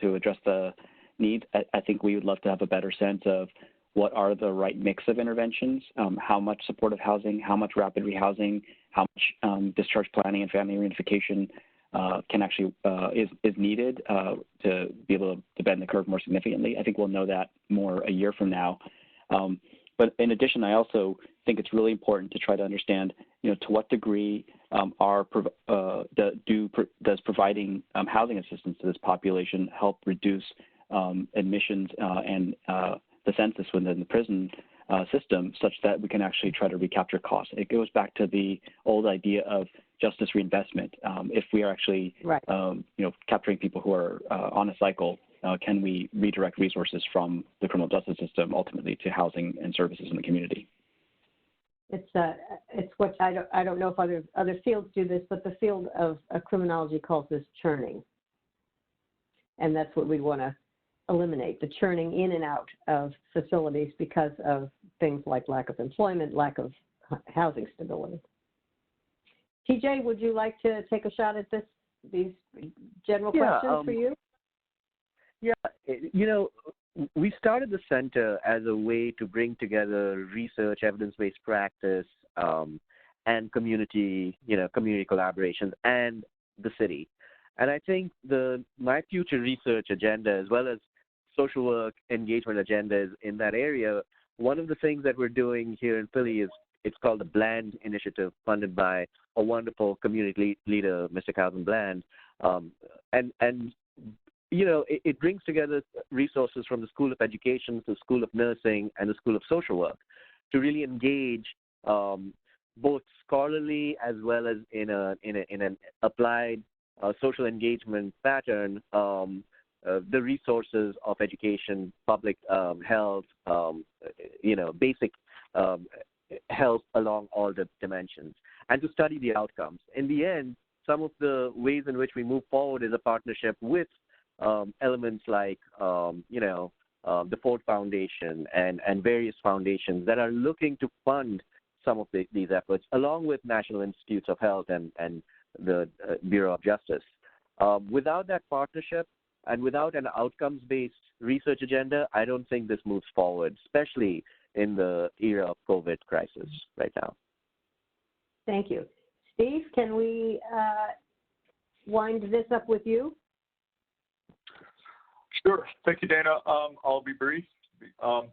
address the needs. I think we would love to have a better sense of what are the right mix of interventions, how much supportive housing, how much rapid rehousing, how much discharge planning and family reunification can actually is needed to be able to bend the curve more significantly. I think we'll know that more a year from now. But in addition, I also think it's really important to try to understand, to what degree does providing housing assistance to this population help reduce admissions and the census within the prison system, such that we can actually try to recapture costs. It goes back to the old idea of justice reinvestment. If we are actually, right. Capturing people who are on a cycle, can we redirect resources from the criminal justice system ultimately to housing and services in the community? It's what I don't know if other fields do this, but the field of criminology calls this churning, and that's what we want to eliminate, the churning in and out of facilities because of things like lack of employment, lack of housing stability. TJ, would you like to take a shot at these general questions for you? Yeah, we started the center as a way to bring together research, evidence-based practice, and community collaborations and the city. And I think my future research agenda, as well as social work engagement agendas in that area, one of the things that we're doing here in Philly is it's called the Bland Initiative, funded by a wonderful community leader, Mr. Calvin Bland. It brings together resources from the School of Education, the School of Nursing, and the School of Social Work to really engage both scholarly as well as in an applied social engagement pattern, the resources of education, public health, basic health along all the dimensions, and to study the outcomes. In the end, some of the ways in which we move forward is a partnership with elements like, the Ford Foundation and various foundations that are looking to fund some of these efforts, along with National Institutes of Health and the Bureau of Justice. Without that partnership and without an outcomes-based research agenda, I don't think this moves forward, especially in the era of COVID crisis right now. Thank you. Steve, can we wind this up with you? Sure. Thank you, Dana. I'll be brief. 2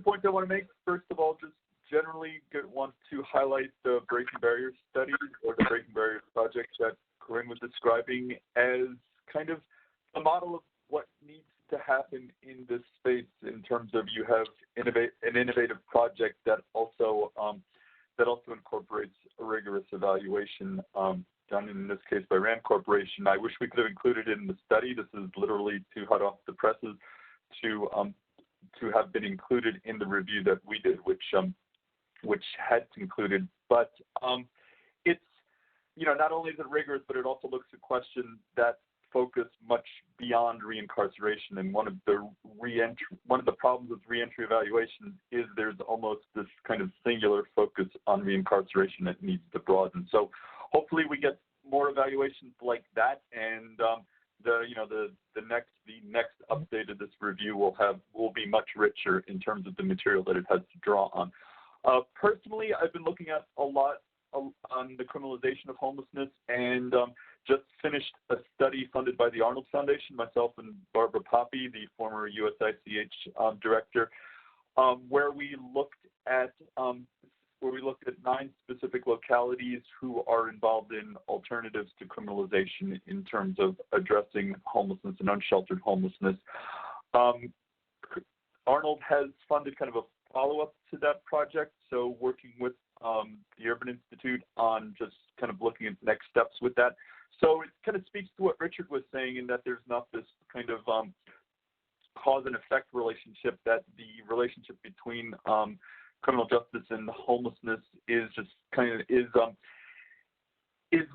points I want to make. First of all, just generally want to highlight the Breaking Barriers study, or the Breaking Barriers project that Corinne was describing, as kind of a model of what needs to happen in this space in terms of you have an innovative project that also incorporates a rigorous evaluation done in this case by RAND Corporation. I wish we could have included it in the study. This is literally too hot off the presses to have been included in the review that we did, which had concluded. But it's, not only is it rigorous, but it also looks at questions that focus much beyond reincarceration. And one of the problems with reentry evaluation is there's almost this kind of singular focus on reincarceration that needs to broaden. So hopefully we get more evaluations like that, and the next update of this review will be much richer in terms of the material that it has to draw on. Personally, I've been looking at a lot on the criminalization of homelessness, and just finished a study funded by the Arnold Foundation, myself and Barbara Poppy, the former USICH director, where we looked at 9 specific localities who are involved in alternatives to criminalization in terms of addressing homelessness and unsheltered homelessness. Arnold has funded kind of a follow-up to that project, so working with the Urban Institute on just kind of looking at next steps with that. So it kind of speaks to what Richard was saying, in that there's not this kind of cause and effect relationship, that the relationship between criminal justice and homelessness is just kind of is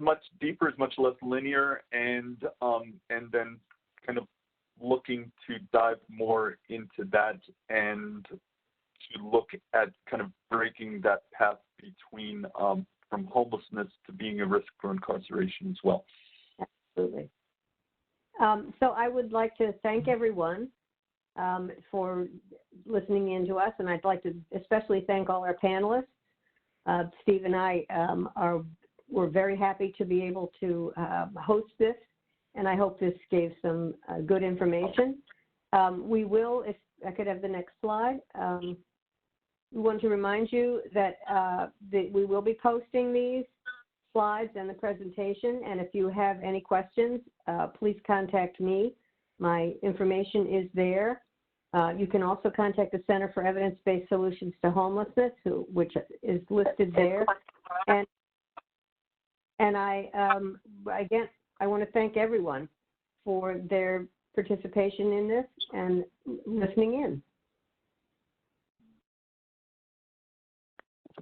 much deeper, is much less linear, and then kind of looking to dive more into that and to look at kind of breaking that path between from homelessness to being a risk for incarceration as well. Absolutely. So I would like to thank everyone for listening in to us, and I'd like to especially thank all our panelists. Steve and I we're very happy to be able to host this, and I hope this gave some good information. We will, if I could have the next slide, we want to remind you that we will be posting these slides and the presentation, and if you have any questions, please contact me. My information is there. You can also contact the Center for Evidence-Based Solutions to Homelessness, which is listed there. And I want to thank everyone for their participation in this and listening in.